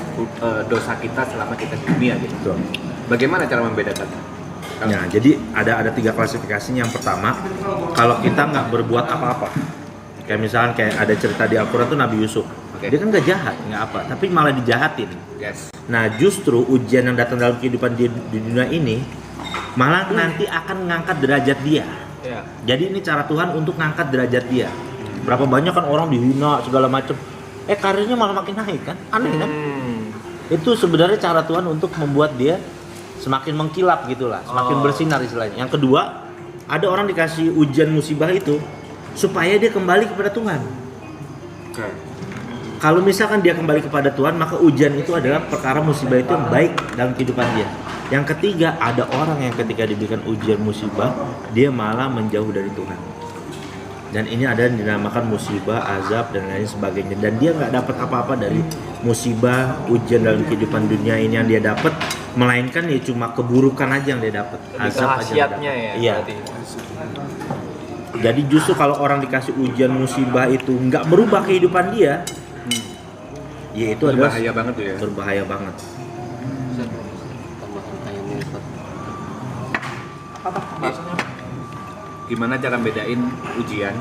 dosa kita selama kita di dunia gitu. Bagaimana cara membedakan? Nah, jadi ada 3 klasifikasinya. Yang pertama, kalau kita nggak berbuat apa-apa, kayak misalkan kayak ada cerita di Al-Quran tuh Nabi Yusuf. Dia kan nggak jahat, nggak apa, tapi malah dijahatin. Nah, justru ujian yang datang dalam kehidupan di dunia ini malah nanti akan ngangkat derajat dia. Jadi ini cara Tuhan untuk ngangkat derajat dia. Berapa banyak kan orang dihina segala macam, karirnya malah makin naik kan, aneh kan? Itu sebenarnya cara Tuhan untuk membuat dia semakin mengkilap gitulah, semakin bersinar istilahnya. Yang kedua, ada orang dikasih ujian musibah itu supaya dia kembali kepada Tuhan. Kalau misalkan dia kembali kepada Tuhan, maka ujian itu adalah perkara musibah itu yang baik dalam kehidupan dia. Yang ketiga, ada orang yang ketika diberikan ujian musibah, dia malah menjauh dari Tuhan. Dan ini ada yang dinamakan musibah, azab, dan lain sebagainya. Dan dia nggak dapat apa-apa dari musibah, ujian dalam kehidupan dunia ini yang dia dapat, melainkan ya cuma keburukan aja yang dia dapat. Azab aja yang dia dapat. Iya. Jadi justru kalau orang dikasih ujian musibah itu nggak merubah kehidupan dia, ya itu adalah berbahaya banget tuh ya. Berbahaya banget. Gimana cara bedain ujian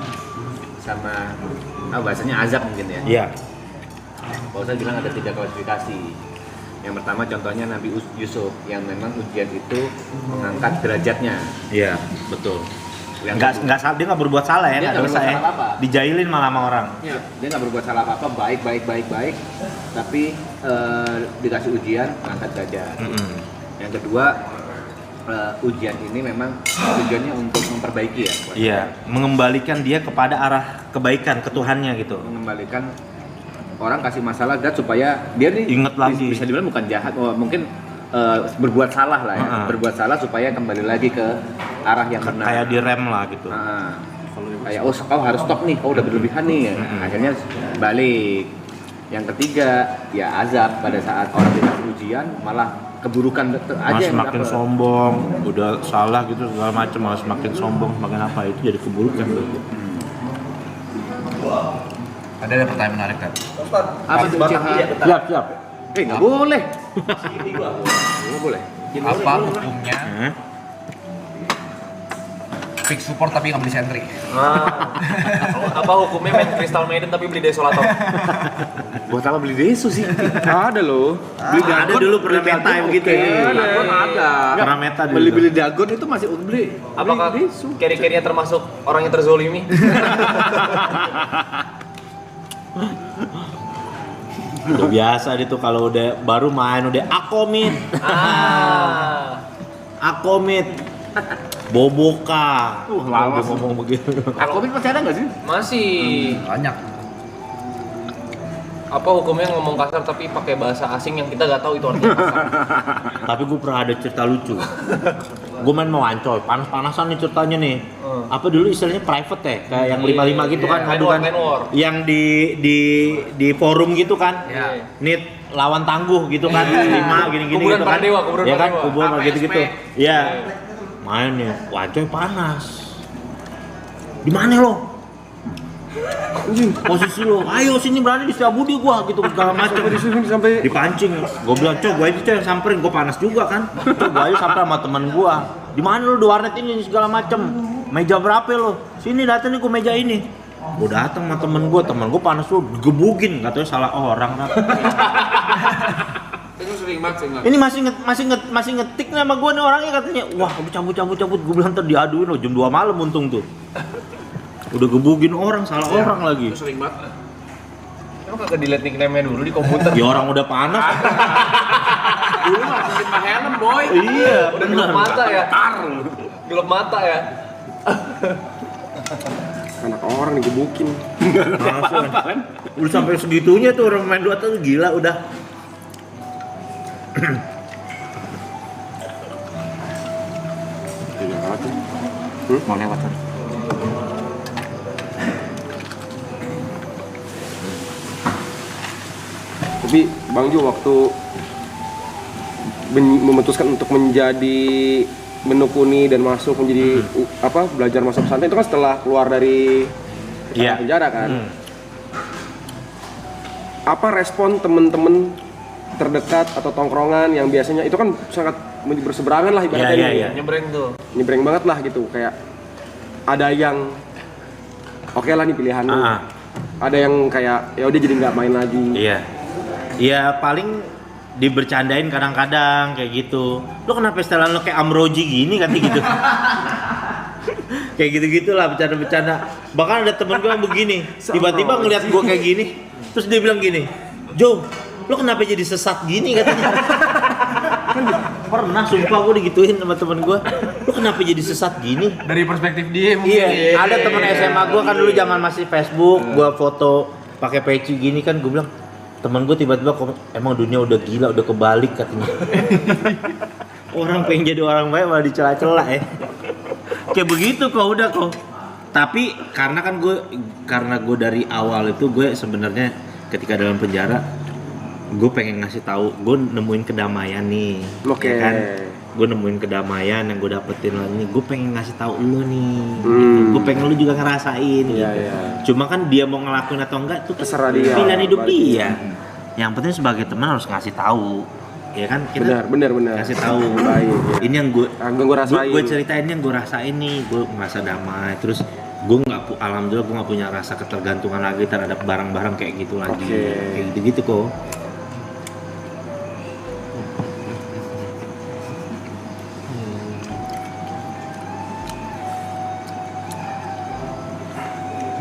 sama bahasanya azab mungkin ya? Iya. Pak Ustadz bilang ada 3 klasifikasi. Yang pertama contohnya Nabi Yusuf yang memang ujian itu mengangkat derajatnya. Iya, betul. Dia nggak berbuat salah ya, nggak dosa ya. Dijailin malah sama orang. Ya, dia nggak berbuat salah apa-apa, baik, tapi dikasih ujian mengangkat derajat. Yang kedua, ujian ini memang tujuannya untuk memperbaiki ya. Iya, mengembalikan dia kepada arah kebaikan ke Tuhannya gitu. Mengembalikan orang kasih masalah supaya dia nih ingat lagi. Bisa dibilang bukan jahat, mungkin berbuat salah lah ya. Berbuat salah supaya kembali lagi ke arah yang benar. Kayak direm lah gitu. Kayak kau harus stop nih, kau udah berlebihan nih ya. Akhirnya balik. Yang ketiga ya azab, pada saat orang dikasih ujian malah keburukan aja yang semakin sombong, udah salah gitu segala macam, malah semakin sombong, semakin apa, itu jadi keburukan berarti. Ada pertanyaan menarik kan? Apa tuh? Siap. Nggak boleh. Nggak boleh. Apa hukumnya? Fix support tapi nggak beli sentry. Apa hukumnya main Crystal Maiden tapi beli Desolator? Buat apa beli Desu sih? Ada loh. Beli Dagon dulu pernah meta begitu ya. Dagon ada. Pernah meta dulu. Beli Dagon itu masih beli. Apakah carry-carry-nya termasuk orang yang terzolimi? Udah biasa itu kalau udah baru main udah akomit. Boboka. Lawas ngomong begitu. Akobit masih ada nggak sih? Masih. Banyak. Apa hukumnya ngomong kasar tapi pakai bahasa asing yang kita nggak tahu itu artinya kasar? Tapi gue pernah ada cerita lucu. Gue main mau Ancol, panas-panasan nih ceritanya nih. Apa dulu istilahnya private ya, kayak yang 55 gitu kan, ngadu kan. Yang di forum gitu kan. Nit lawan tangguh gitu kan, 5 gini-gini Kuburan gitu kan. Pradewa, Ya kan, Pradewa. kuburan gitu-gitu. Iya. Main nih, Ancol panas. Di mana lo? Posisi lo, ayo sini berani di Setiabudi gua gitu segala macam. Sampai dipancing. Gua bilang, "Cok, gua aja yang samperin, gua panas juga kan." Cok, gua aja sampai sama teman gua. Di mana lo di warnet ini segala macam. Meja berapa lo? Sini datang nih ke meja ini. Gua datang sama temen gua panas lo digebukin, katanya salah orang kan. Itu sering banget. Ini masih ngetik nih sama gua nih orangnya katanya. Wah, cabut. Gua bilang ntar diaduin lo jam 2 malam untung tuh. Udah gebukin orang, salah orang lagi. Itu sering banget. Emang kagak dilihat nickname-nya dulu di komputer? Ya orang udah panas. Dulu masukin pakai helm, boy. Iya, udah gelap mata ya. Gelap mata ya. Anak orang digebukin. Masa kan? Udah sampai segitunya tuh orang main Dota tuh gila udah. Mau lewat kan? Tapi Bang Jo waktu memutuskan untuk menjadi menekuni dan masuk menjadi belajar masuk pesantren itu kan setelah keluar dari penjara kan. Apa respon temen-temen terdekat atau tongkrongan yang biasanya itu kan sangat berseberangan lah ibaratnya. Nyebreng banget lah gitu, kayak ada yang oke lah nih pilihan lu. Ada yang kayak ya udah jadi nggak main lagi. Ya paling dibercandain kadang-kadang kayak gitu. Lo kenapa setelan lo kayak Amroji gini kan gitu. Kayak gitu-gitulah bercanda-bercanda. Bahkan ada temen gue yang begini, tiba-tiba ngeliat gue kayak gini, terus dia bilang gini, "Jo, lo kenapa jadi sesat gini?" katanya. Pernah sumpah gue digituin sama temen gue, "Lo kenapa jadi sesat gini?" Dari perspektif dia mungkin. Iya, ada temen SMA gue kan dulu zaman masih Facebook, gue foto pakai peci gini kan, gue bilang, temen gue tiba-tiba emang dunia udah gila, udah kebalik katanya. Orang pengen jadi orang baik malah dicela-cela ya. Kayak begitu kok udah kok. Tapi karena gue dari awal itu gue sebenarnya ketika dalam penjara gue pengen ngasih tahu, gue nemuin kedamaian nih. Ya kan? Gue nemuin kedamaian yang gue dapetin lah nih. Gue pengen ngasih tahu lu nih. Gitu. Gue pengen lu juga ngerasain gitu. Cuma kan dia mau ngelakuin atau enggak itu terserah dia. Pilihan hidup dia. Yang penting sebagai teman harus ngasih tahu. Ya kan kita benar kasih tahu. Ini yang gue rasain. Gue ceritain yang gue rasain nih, gue merasa damai. Terus gue alhamdulillah gue nggak punya rasa ketergantungan lagi terhadap barang-barang kayak gitu lagi. Kayak gitu kok.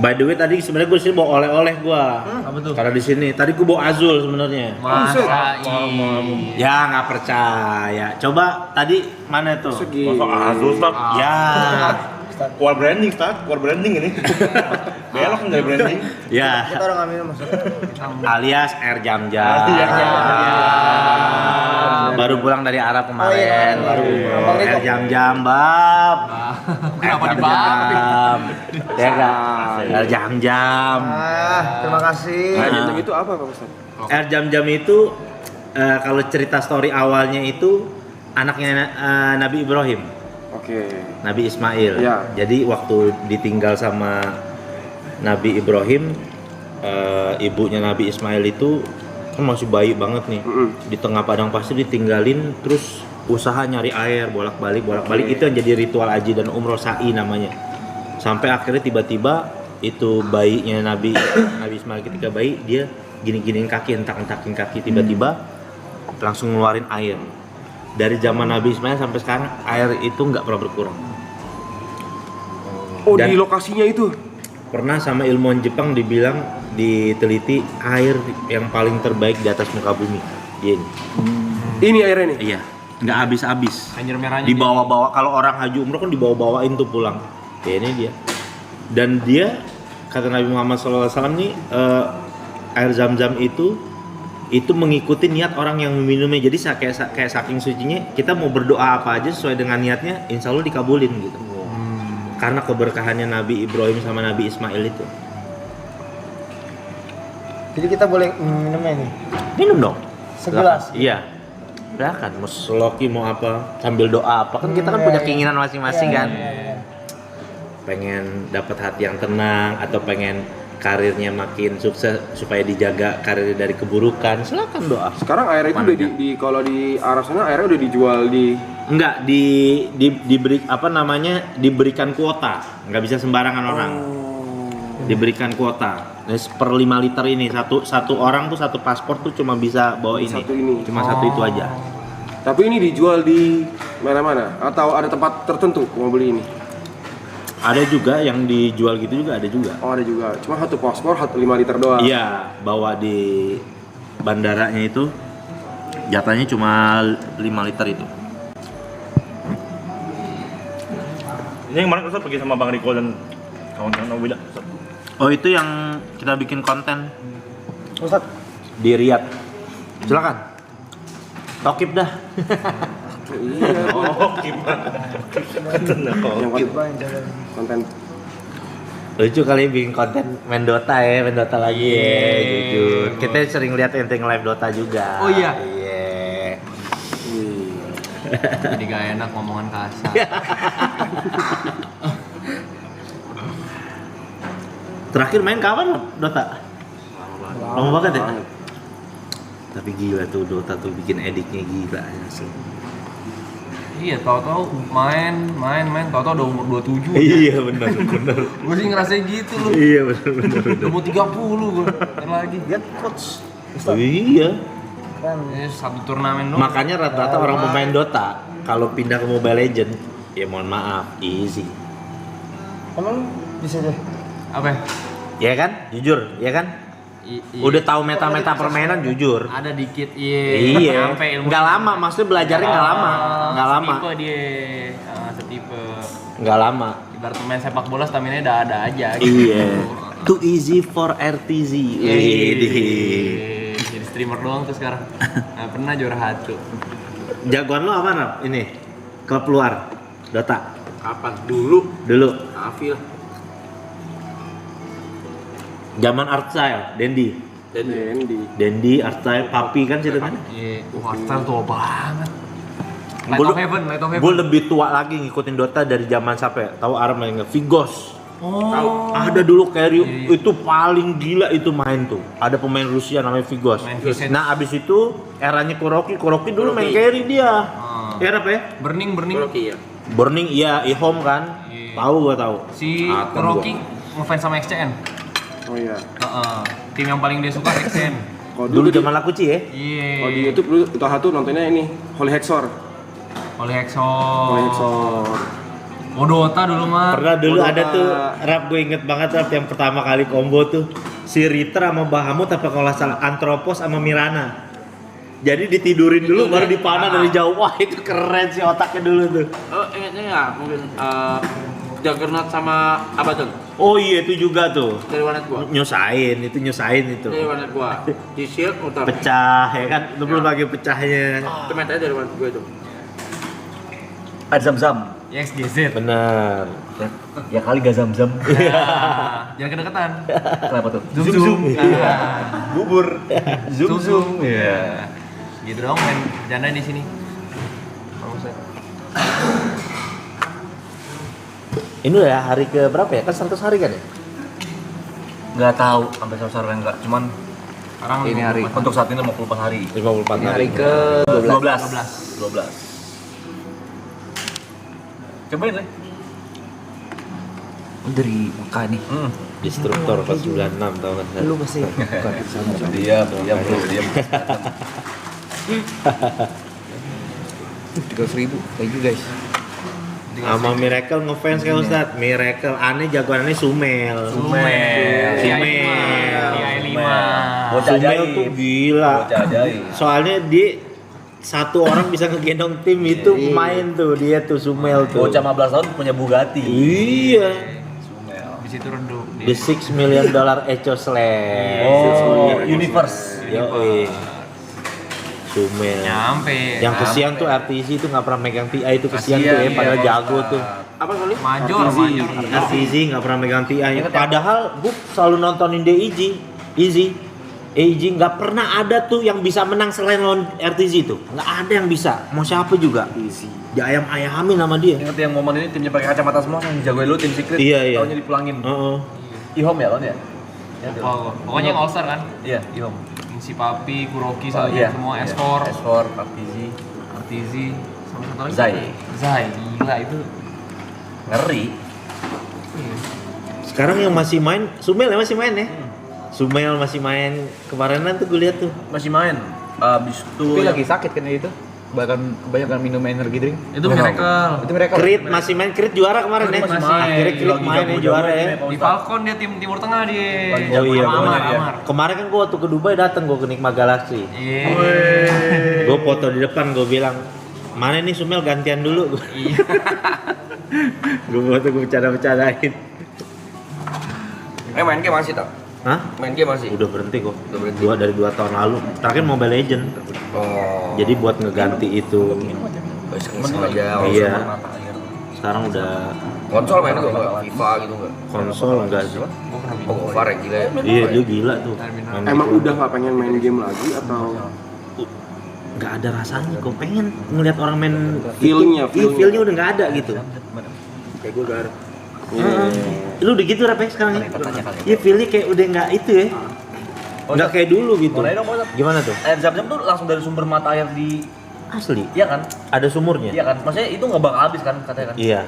By the way tadi sebenarnya gue sih bawa oleh-oleh gue. Apa tuh? Karena di sini tadi gue bawa Azul sebenarnya. Masa Ya nggak percaya. Coba tadi mana tuh? Masuk Azul Stad. Ya. Keluar branding Stad, keluar branding ini. Belok kan dari branding. Ya. Kita orang ngambil masuk. Alias Air Jam-Jam. Baru pulang dari Arab kemarin. Baru Air Jam-Jam, Bab. Kenapa dibab? Ya enggak? Air Jam-Jam. Terima kasih. Air Jam-Jam itu apa Pak Ustaz? Air Jam-Jam itu kalau cerita story awalnya itu anaknya Nabi Ibrahim. Nabi Ismail. Jadi waktu ditinggal sama Nabi Ibrahim, ibunya Nabi Ismail itu kan masih bayi banget nih. Di tengah padang pasir ditinggalin, terus usaha nyari air bolak-balik itu yang jadi ritual haji dan umroh sa'i namanya. Sampai akhirnya tiba-tiba itu bayinya Nabi Ismail ketika bayi dia gini-giniin kaki, entak-entakin kaki, tiba-tiba langsung ngeluarin air. Dari zaman Nabi Ismail sampai sekarang air itu nggak pernah berkurang. Dan di lokasinya itu pernah sama ilmuwan Jepang dibilang, diteliti air yang paling terbaik di atas muka bumi. Ini airnya nih? Iya. nggak habis-habis. Anjir merahnya Dibawa-bawa, kalau orang haji umroh kan dibawa-bawain tuh pulang. Ya ini dia. Dan dia kata Nabi Muhammad SAW nih, air zam-zam itu mengikuti niat orang yang meminumnya. Jadi kayak saking sucinya, kita mau berdoa apa aja sesuai dengan niatnya, insya Allah dikabulin gitu. Karena keberkahannya Nabi Ibrahim sama Nabi Ismail itu. Jadi kita boleh minumnya nih. Minum dong. Segelas. Iya. Silakan, mau sloki mau apa, sambil doa apa, kan kita kan punya keinginan masing-masing kan. Pengen dapat hati yang tenang atau pengen karirnya makin sukses supaya dijaga karir dari keburukan, silakan doa. Sekarang air itu udah kalau di Arab sana airnya udah dijual di enggak diberi apa namanya, diberikan kuota, nggak bisa sembarangan orang. Diberikan kuota. Nah, per 5 liter ini satu orang tuh satu paspor tuh cuma bisa bawa ini. Cuma satu itu aja. Tapi ini dijual di mana-mana atau ada tempat tertentu mau beli ini? Ada juga yang dijual gitu juga ada juga. Oh, ada juga. Cuma satu paspor 5 liter doang. Iya, bawa di bandaranya itu jatahnya cuma 5 liter itu. Ini yang kemarin Ustaz pergi sama Bang Riko dan kawan-kawan Wida. Oh, itu yang kita bikin konten Ustaz di Riyadh. Silakan. Tokip dah. Iya. Oh, gimana? Konten. Lucu kali bikin konten main Dota ya, main Dota lagi ya, jujur. Kita sering lihat ente live Dota juga. Oh iya. Iya. Jadi gak enak ngomongan kasar. Terakhir main kapan Dota? Lama banget ya? Tapi gila tuh Dota tuh bikin ediknya gila asli. Iya, tahu-tahu main, tahu-tahu udah umur 27. Iya benar. Gue sih ngerasain gitu loh. Iya benar. Udah mau 30 gue. Ntar lagi. lihat coach. Oh, iya. Kan Ini satu turnamen doang. Makanya rata-rata orang pemain Dota kalau pindah ke Mobile Legend, ya mohon maaf, easy. emang bisa deh. Apa ya? Ya kan? Jujur, ya kan? Udah tahu meta-meta permainan jujur. Ada dikit, Iya. Sampai ilmu. Nggak lama, maksudnya belajarnya nggak lama. Nggak lama. Setipe dia. Setipe. Nggak lama. Ibarat pemain sepak bola stamina udah ada aja gitu. Iya. Too easy for RTZ. Jadi streamer doang tuh sekarang. Nah, pernah juara satu. Jagoan lo apa Nap? Ini klub luar Dota. Kapan? Dulu. Afi lah. Zaman Artstyle, Dendi, Artstyle, Papi kan ceritanya. Iya, Artstyle tua banget. Light of Heaven. Gue lebih tua lagi ngikutin Dota dari zaman siapa? Tahu Aram yang Vigos. Oh. Ada dulu carry itu paling gila itu main tuh. Ada pemain Rusia namanya Vigos. Nah, abis itu eranya Kuroki dulu main carry dia. Era apa ya? Burning. Burning iya, Ihom kan. Tahu gua tahu. Si Kuroki ngefans sama XCN. Oh iya. Tim yang paling dia suka XCN. Dulu zaman Lakuci ya? Iya. Kalau di YouTube dulu satu nontonnya ini Holy Hexor. Oh, Dota dulu mah. Pernah dulu ada tuh rap, gue inget banget rap yang pertama kali combo tuh si Ritter sama Bahamut apa kalau nggak salah Anthropos sama Mirana. Jadi ditidurin dulu baru dipanah dari jauh. Wah, itu keren sih otaknya dulu tuh. Oh, ingatnya nggak? Mungkin Juggernaut sama Abaddon. Oh iya itu juga tuh. Dari warnet gua. Nyusahin itu. Dari warnet gua. Di shield muter. Pecah ya kan, itu belum lagi pecahnya. Itu metanya dari warnet gua itu. Ada zam-zam. XGZ. Bener. Ya kali gak zam-zam. Jangan kedekatan. Kenapa tuh? Zoom. Bubur. Zoom. Iya. Gitu dong main bercanda di sini. Ini udah hari ke berapa ya? Kan 100 hari kan ya? Nggak tahu sampai sore enggak. Cuman Sekarang ini hari untuk saat ini 54 hari. 54 hari. ke 12. Cobain lah. Dari Mekah nih. Instruktur pas 96 tau kan? Lu pasti. Diam bro. 3.000 kayak you guys. Sama Miracle ngefans kayak Ustaz. Miracle aneh jagoannya Sumel. Sumel. Sumel tuh gila. Soalnya dia satu orang bisa ngegendong tim itu main tuh dia tuh Sumel tuh. Bocah 15 tahun punya Bugatti. Iya. Di situ redup. The $6 million Echo Slash. Oh, Universe. Yoi. Sumel. Nyampe. Yang kesian tuh RTZ itu nggak pernah megang TI itu kesian tuh ya, padahal jago tuh. Apa kali? Major. RTZ nggak pernah megang TI. Padahal gue selalu nontonin DIG, Easy nggak pernah ada tuh yang bisa menang selain lawan RTZ tuh. Nggak ada yang bisa. Mau siapa juga. Diayam-ayamin sama dia. Ingat yang momen ini timnya pakai kacamata semua yang jagoin lu tim Secret. Iya. Taunya dipulangin. Ihom ya lawan ya? Pokoknya yang All Star kan? Iya, Ihom. Si Papi, Kuroki sama semua S4, RTZ, sama satu lagi. Zai, gila itu. Ngeri. Sekarang yang masih main, Sumel ya masih main ya? Sumel masih main kemarinan tuh gue lihat tuh. Masih main. Abis itu Tapi lagi sakit kan itu. Bahkan kebanyakan minum energi drink. Itu Miracle. Itu mereka. Creed masih main, Creed juara kemarin ya? Akhirnya Creed main ya juara ya. Di Falcon dia tim Timur Tengah dia. Oh iya, Amar. kemarin kan gue waktu ke Dubai dateng gue ke Nikma Galaxy. Gue foto di depan gue bilang, mana nih Sumel gantian dulu. Gue foto gue bercanda-bercandain. Main game masih tak? Hah? Main game masih? Udah berhenti kok. Udah berhenti. Dari 2 tahun lalu. Terakhir Mobile Legend. Oh. Jadi buat ngeganti itu. Iseng-iseng aja. Iya. Sekarang udah Konsol main juga enggak? FIFA gitu enggak? konsol enggak sih. Oh, Gofar ya gila ya. Iya, dia gila tuh. Main Emang gitu. udah nggak pengen main game lagi atau Nggak ada rasanya kok. Pengen ngeliat orang main Feel-nya, itu. Iya, feel-nya udah nggak ada gitu. kayak gue gar? Lu udah gitu Rap ya sekarang ya? Iya, feel-nya kayak udah nggak itu ya. Nggak kayak dulu gitu. Mulai dong, Bos. Gimana tuh? Air zam-zam tuh langsung dari sumber mata air di Asli. iya kan? Ada sumurnya. Iya kan? Maksudnya itu nggak bakal habis kan katanya kan? Iya.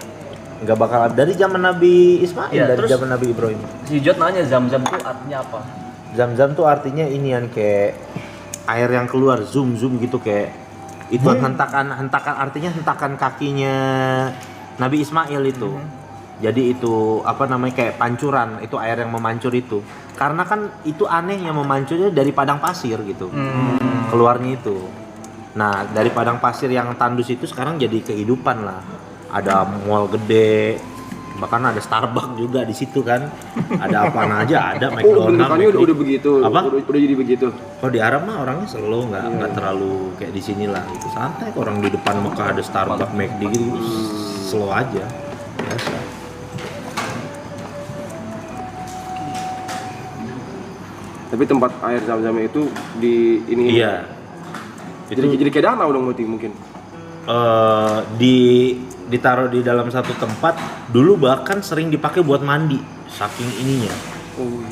Nggak bakal dari zaman Nabi Ismail, Iya, dari terus- zaman Nabi Ibrahim. Si Jod nanya zam-zam tuh artinya apa? Zam-zam tuh artinya ini yang kayak air yang keluar zoom gitu kayak itu hentakan artinya hentakan kakinya Nabi Ismail itu. Jadi itu apa namanya kayak pancuran, itu air yang memancur itu. Karena kan itu aneh yang memancurnya dari padang pasir gitu. Keluarnya itu. Nah, dari padang pasir yang tandus itu sekarang jadi kehidupan lah. Ada mall gede, bahkan ada Starbucks juga di situ kan. Ada apaan aja, ada Oh, McDonald's. bentukannya udah begitu. Apa? Udah jadi begitu. Kalau di Arab mah orangnya slow, nggak terlalu kayak di sini lah gitu. Santai kok, orang di depan Mekah ada Starbucks, McD gitu, slow aja. Biasa. Tapi tempat air zam-zam itu di ini. Iya. Jadi kayak danau dong berarti mungkin. Ditaruh di dalam satu tempat dulu bahkan sering dipakai buat mandi saking ininya. Oh.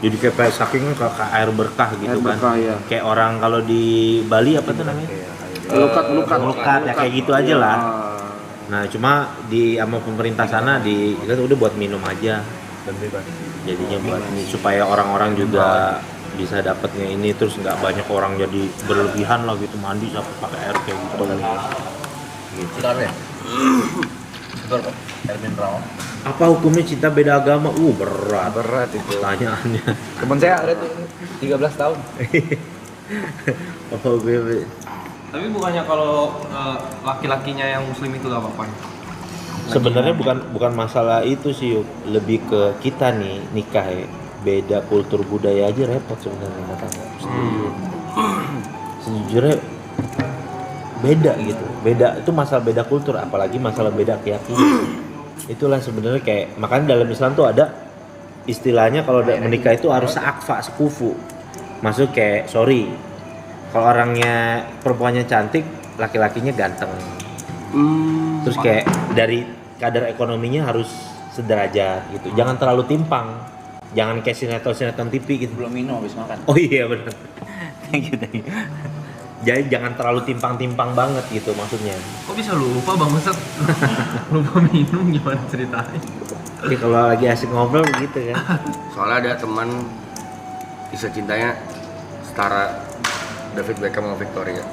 Jadi kayak saking air berkah gitu Air kan. berkah, ya. Kayak orang kalau di Bali apa tuh namanya? Melukat ya kayak gitu aja lah. Nah cuma di sama pemerintah sana kita udah buat minum aja dan bebas. Jadinya buat ini supaya orang-orang juga bisa dapatnya ini, terus nggak banyak orang jadi berlebihan lah gitu mandi sampai pakai air kayak gitu. Silakan ya. Betul kok. Erwin Rawan. Apa hukumnya cinta beda agama? Berat itu. Pertanyaannya. Temen saya ada tuh 13 tahun. Apa hukumnya? Tapi bukannya kalau laki-lakinya yang muslim itu gak apa-apa? Sebenarnya bukan masalah itu sih, Yuk. Lebih ke kita nih nikah ya. Beda kultur budaya aja repot sebenarnya katanya. Sejujurnya beda gitu. Beda itu masalah beda kultur, apalagi masalah beda keyakinan. Itulah sebenarnya kayak makanya dalam Islam tuh ada istilahnya kalau menikah itu harus seakfa, sekufu. Maksud kayak kalau orangnya perempuannya cantik, laki-lakinya ganteng. Terus kayak dari kadar ekonominya harus sederajat gitu. Jangan terlalu timpang. Jangan kayak sinetron TV gitu. Belum minum habis makan. Oh iya benar. Thank you. Jadi jangan terlalu timpang-timpang banget gitu maksudnya. Kok bisa lupa Bang Ustad? Lupa minum gimana ceritanya? Oke, kalau lagi asik ngobrol begitu kan. Soalnya ada teman kisah cintanya setara David Beckham sama Victoria.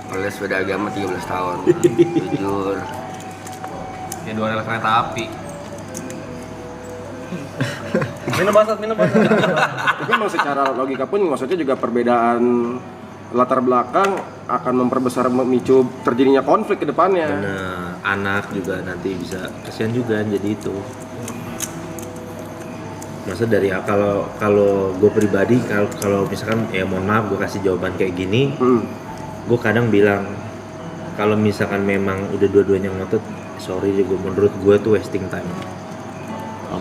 Alias beda agama 13 tahun. Jujur. Ya 2 rel kereta api. Minum basat. Tapi memang secara logika pun maksudnya juga perbedaan latar belakang akan memperbesar, memicu terjadinya konflik ke depannya. Bener, anak juga nanti bisa kasihan juga jadi itu. Masa dari kalau gue pribadi kalau misalkan ya mohon maaf gue kasih jawaban kayak gini, gue kadang bilang kalau misalkan memang udah dua-duanya ngotot, sorry gue menurut gue tuh wasting time.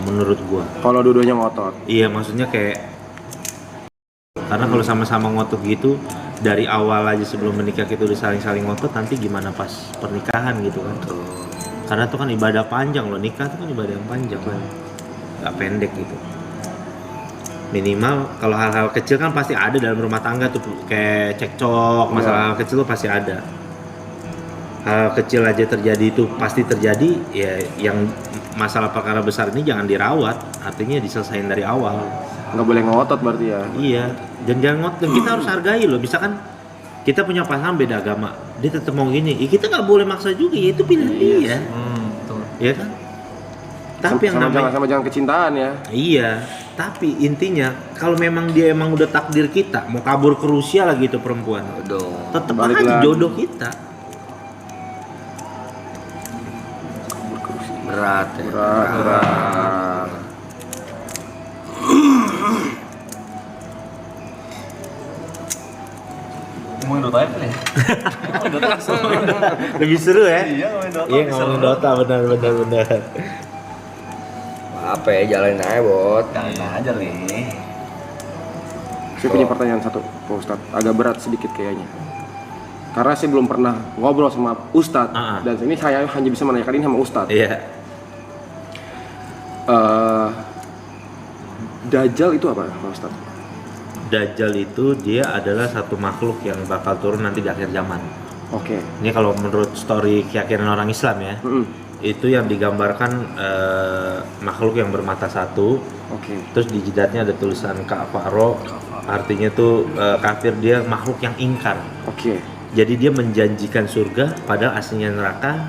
Menurut gue. Kalau dua-duanya ngotot. Iya maksudnya kayak karena kalau sama-sama ngotot gitu dari awal aja sebelum menikah kita udah saling-saling ngotot, nanti gimana pas pernikahan gitu kan? Karena itu kan ibadah panjang loh, nikah itu kan ibadah yang panjang kan, nggak pendek gitu. Minimal kalau hal-hal kecil kan pasti ada dalam rumah tangga tuh, kayak cekcok, masalah hal kecil tuh pasti ada. Hal kecil aja terjadi itu pasti terjadi, ya yang masalah perkara besar ini jangan dirawat, artinya diselesain dari awal. Nggak boleh ngotot berarti ya? Iya, dan jangan ngotot, dan kita harus hargai loh, misalkan kita punya pasangan beda agama, dia tetap mau gini, ya kita nggak boleh maksa juga, ya itu pilihan dia. Betul. Ya kan? Tapi yang namanya jangan kecintaan ya. Iya, tapi intinya kalau memang dia emang udah takdir kita mau kabur ke Rusia lagi itu perempuan, tetap aja jodoh kita. Berat. Ngomongin Dota aja ya? Dota langsung. Lebih seru ya? Iya ngomongin Dota. Iya ngomongin Dota, benar. Apa ya, jalanin aja bot. Jalanin aja nih. Saya punya pertanyaan satu Pak Ustadz, agak berat sedikit kayaknya. Karena saya belum pernah ngobrol sama Ustadz, dan ini saya hanya bisa menanyakan ini sama Ustadz. Iya. Dajjal itu apa Pak Ustadz? Dajjal itu dia adalah satu makhluk yang bakal turun nanti di akhir zaman. Oke. Ini kalau menurut story keyakinan orang Islam ya, itu yang digambarkan makhluk yang bermata satu. Oke. Terus di jidatnya ada tulisan kafaro, artinya tuh kafir, dia makhluk yang ingkar. Oke. Jadi dia menjanjikan surga padahal aslinya neraka,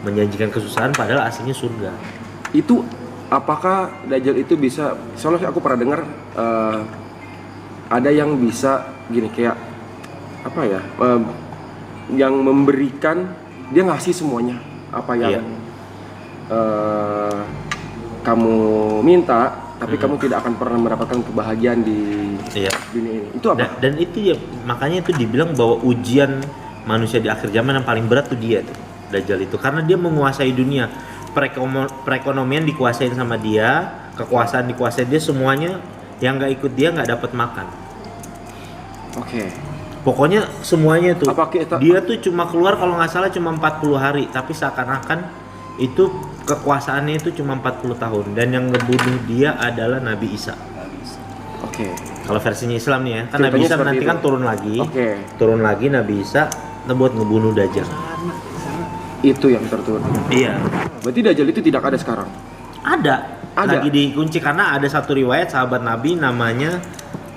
menjanjikan kesusahan padahal aslinya surga. Itu apakah Dajjal itu bisa? Soalnya aku pernah dengar ada yang bisa gini kayak apa ya? Yang memberikan, dia ngasih semuanya apa yang kamu minta, tapi kamu tidak akan pernah mendapatkan kebahagiaan di dunia ini. Itu apa? Dan itu ya makanya itu dibilang bahwa ujian manusia di akhir zaman yang paling berat tuh dia tuh, Dajjal itu, karena dia menguasai dunia. Perekonomian dikuasain sama dia, kekuasaan dikuasai dia, semuanya yang nggak ikut dia nggak dapat makan. Oke. Pokoknya semuanya tuh. Dia tuh cuma keluar kalau nggak salah cuma 40 hari, tapi seakan-akan itu kekuasaannya itu cuma 40 tahun, dan yang ngebunuh dia adalah Nabi Isa. Oke. Kalau versinya Islam nih ya, kan Nabi Isa nanti kan turun lagi. Turun lagi Nabi Isa buat ngebunuh Dajjal. Itu yang terturun. Iya. Berarti Dajjal itu tidak ada sekarang? Ada. Lagi dikunci karena ada satu riwayat sahabat Nabi namanya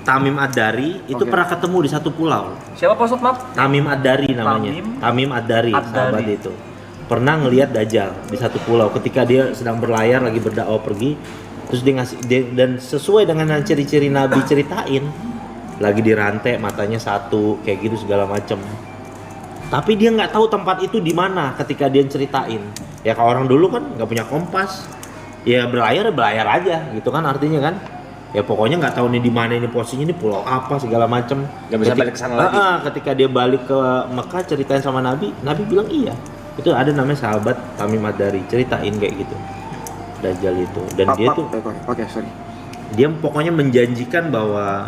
Tamim Ad-Dari itu pernah ketemu di satu pulau. Siapa Pak Ustadz, maaf? Tamim Ad-Dari namanya. Tamim Ad-Dari, sahabat itu. Pernah ngelihat Dajjal di satu pulau ketika dia sedang berlayar lagi berdakwah pergi, terus dia ngasih dan sesuai dengan ciri-ciri Nabi ceritain, lagi dirantai, matanya satu, kayak gitu segala macem. Tapi dia nggak tahu tempat itu di mana ketika dia ceritain. Ya kalau orang dulu kan nggak punya kompas, ya berlayar aja gitu kan artinya kan. Ya pokoknya nggak tahu nih di mana ini posisinya, ini pulau apa segala macem. Nggak bisa balik ke sana lagi. Ketika dia balik ke Mekah ceritain sama Nabi bilang iya. Itu ada namanya sahabat Tamim Ad-Dari, ceritain kayak gitu. Dajjal itu. Dan dia tuh dia pokoknya menjanjikan bahwa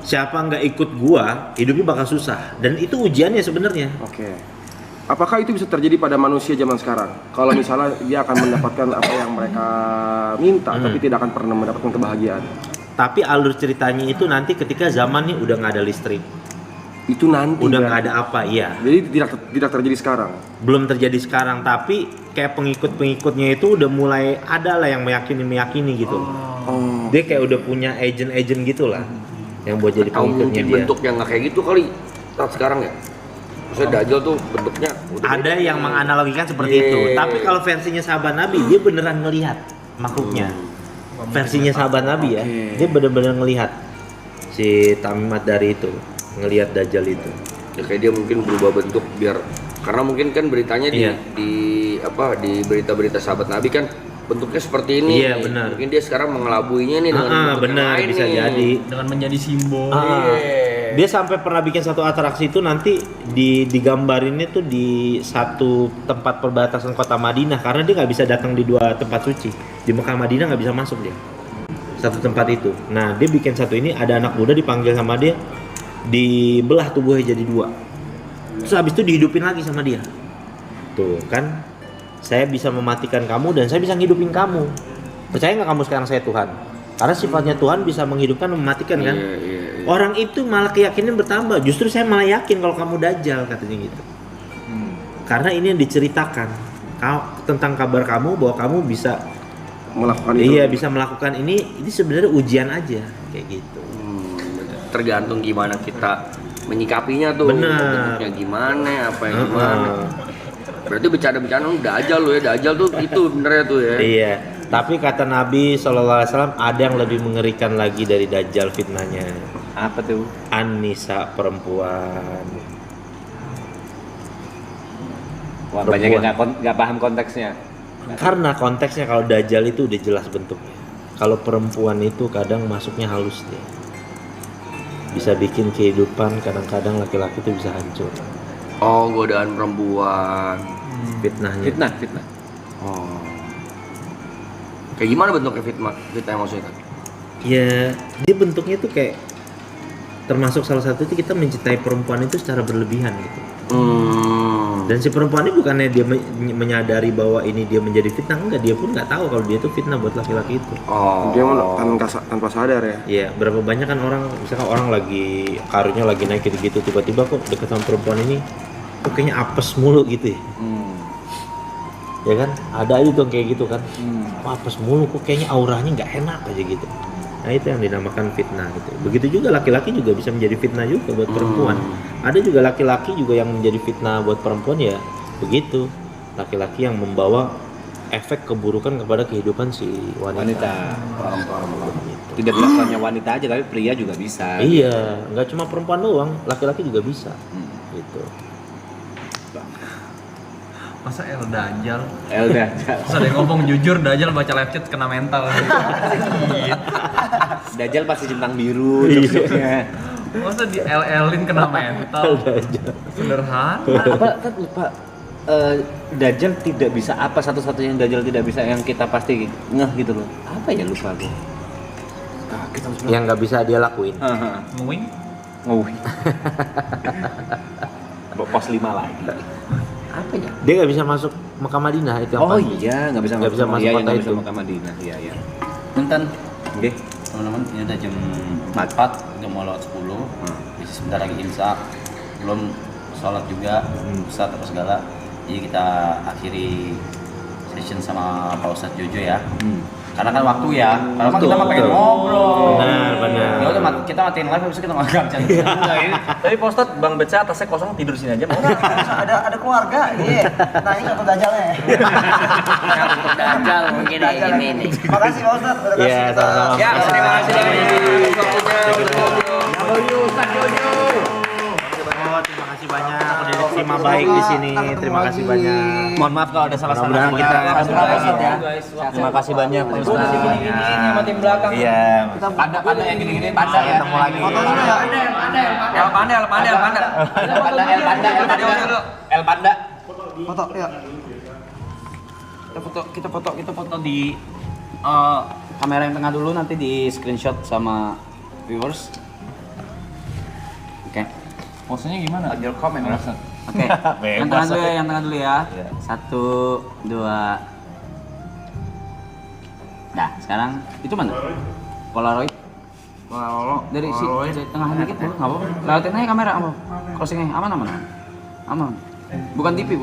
siapa nggak ikut gua, hidupnya bakal susah. Dan itu ujiannya sebenarnya. Oke. Apakah itu bisa terjadi pada manusia zaman sekarang? Kalau misalnya dia akan mendapatkan apa yang mereka minta, tapi tidak akan pernah mendapatkan kebahagiaan. Tapi alur ceritanya itu nanti ketika zaman nih udah nggak ada listrik. Itu nanti. Udah nggak ada apa, iya. Jadi tidak terjadi sekarang. Belum terjadi sekarang, tapi kayak pengikut-pengikutnya itu udah mulai ada lah yang meyakini gitu. Dia kayak udah punya agent gitulah. Yang buat jadi pengikutnya dia. Bentuknya nggak kayak gitu kali saat sekarang ya. Maksudnya Dajjal tuh bentuknya ada yang menganalogikan seperti itu. Tapi kalau versinya sahabat Nabi, dia beneran ngelihat makhluknya. Versinya sahabat Nabi ya, dia bener-bener ngelihat si Tamim Ad-Dari itu. ngelihat Dajjal itu. Ya kayak dia mungkin berubah bentuk biar karena mungkin kan beritanya di berita-berita sahabat Nabi kan bentuknya seperti ini. Iya, benar. Mungkin dia sekarang mengelabuinya nih dengan bentuk benar, yang lain bisa nih. jadi. Dengan menjadi simbol. Dia sampai pernah bikin satu atraksi itu nanti digambarinnya tuh di satu tempat perbatasan kota Madinah karena dia nggak bisa datang di dua tempat suci. Di Mekah Madinah nggak bisa masuk dia. Satu tempat itu. Nah, dia bikin satu ini ada anak muda dipanggil sama dia, dibelah tubuhnya jadi dua. Terus habis itu dihidupin lagi sama dia. Tuh kan, saya bisa mematikan kamu dan saya bisa ngidupin kamu. Percaya nggak kamu sekarang saya Tuhan? Karena sifatnya Tuhan bisa menghidupkan dan mematikan kan. Orang itu malah keyakinan bertambah. Justru saya malah yakin kalau kamu Dajjal katanya gitu. Karena ini yang diceritakan tentang kabar kamu bahwa kamu bisa melakukan itu. Iya, bisa melakukan ini sebenarnya ujian aja kayak gitu. Tergantung gimana kita menyikapinya tuh. Bener. Bentuknya gimana, apa yang gimana. Berarti bercanda-bercanda Dajjal lo ya, Dajjal tuh itu benernya tuh ya. Iya. Tapi kata Nabi SAW ada yang lebih mengerikan lagi dari Dajjal fitnahnya. Apa tuh? An-nisa, perempuan. Wah, banyak yang nggak paham konteksnya. Karena konteksnya kalau Dajjal itu udah jelas bentuknya. Kalau perempuan itu kadang masuknya halus deh. Bisa bikin kehidupan, kadang-kadang laki-laki itu bisa hancur. Oh, godaan perempuan. Fitnahnya. Fitnah. Oh. Kayak gimana bentuknya fitnah maksudnya? Ya, dia bentuknya tuh kayak termasuk salah satu itu kita mencintai perempuan itu secara berlebihan gitu. Dan si perempuan ini bukannya dia menyadari bahwa ini dia menjadi fitnah, enggak, dia pun nggak tahu kalau dia itu fitnah buat laki-laki itu. Dia tanpa sadar ya. Iya, berapa banyak kan orang, misalkan orang lagi karirnya lagi naik gitu-gitu, tiba-tiba kok deket sama perempuan ini, kok kayaknya apes mulu gitu ya. Ya kan, ada aja tuh kayak gitu kan. Kok apes mulu, kok kayaknya auranya nggak enak aja gitu. Nah itu yang dinamakan fitnah gitu. Begitu juga laki-laki juga bisa menjadi fitnah juga buat perempuan. Ada juga laki-laki juga yang menjadi fitnah buat perempuan ya begitu. Laki-laki yang membawa efek keburukan kepada kehidupan si wanita. Tidak dilakukannya wanita aja tapi pria juga bisa. Iya, nggak cuma perempuan doang, laki-laki juga bisa. Gitu. Masa Dajjal? Dajjal. Terus ada yang ngomong jujur, Dajjal baca live chat kena mental. Dajjal pasti centang biru jokesnya. Masa di LL-in kena mental? Sederhana. Apa kan lupa. Dajjal tidak bisa apa satu-satunya yang Dajjal tidak bisa yang kita pasti ngeh gitu loh. Apa ya lupa gue. Yang nggak bisa dia lakuin. Ngewing? Pos 5 lagi. Apa ya? Dia nggak bisa masuk Mekah Madinah itu yang pasti. Iya, nggak bisa masuk kota itu. Mekah Madinah. Iya. Punten. Oke. Teman-teman, ini udah jam 4, udah mau lewat 10. Jadi sebentar lagi insya. Belum sholat juga, Ustadz apa segala. Jadi kita akhiri session sama Pak Ustadz Jojo ya. Karena kan waktu ya, karena kita mah pengen ngobrol. Benar. Ya udah kita matiin live, habis itu kita makan. Tapi Pak Ustadz, Bang Beca atasnya kosong, tidur sini aja. Ada keluarga, iya. Nanya atau Dajjalnya. Dajjal mungkin ini nih. Makasih Pak Ustadz. Iya, sama-sama. Ya, terima kasih banyak waktunya. Ustadz Jojo. Terima kasih banyak udah diterima baik di sini. Terima kasih banyak. Mohon maaf kalau ada salah-salah. Mudah-mudahan kita Terima kasih banyak Pak Ustadz. Sama tim belakang. Iya. Panda yang gini-gini panda ya. Ketemu lagi. El Panda. Foto, ya. Kita foto di kamera yang tengah dulu, nanti di screenshot sama viewers. Oke. Posenya gimana? Your comment. Oke. Yang tengah dulu ya. 1, 2. Nah, sekarang itu mana? Polaroid. Dari tengah dikit boleh, nggak apa-apa. Lewatin aja kamera, apa? Crossingnya aman. Bukan TV.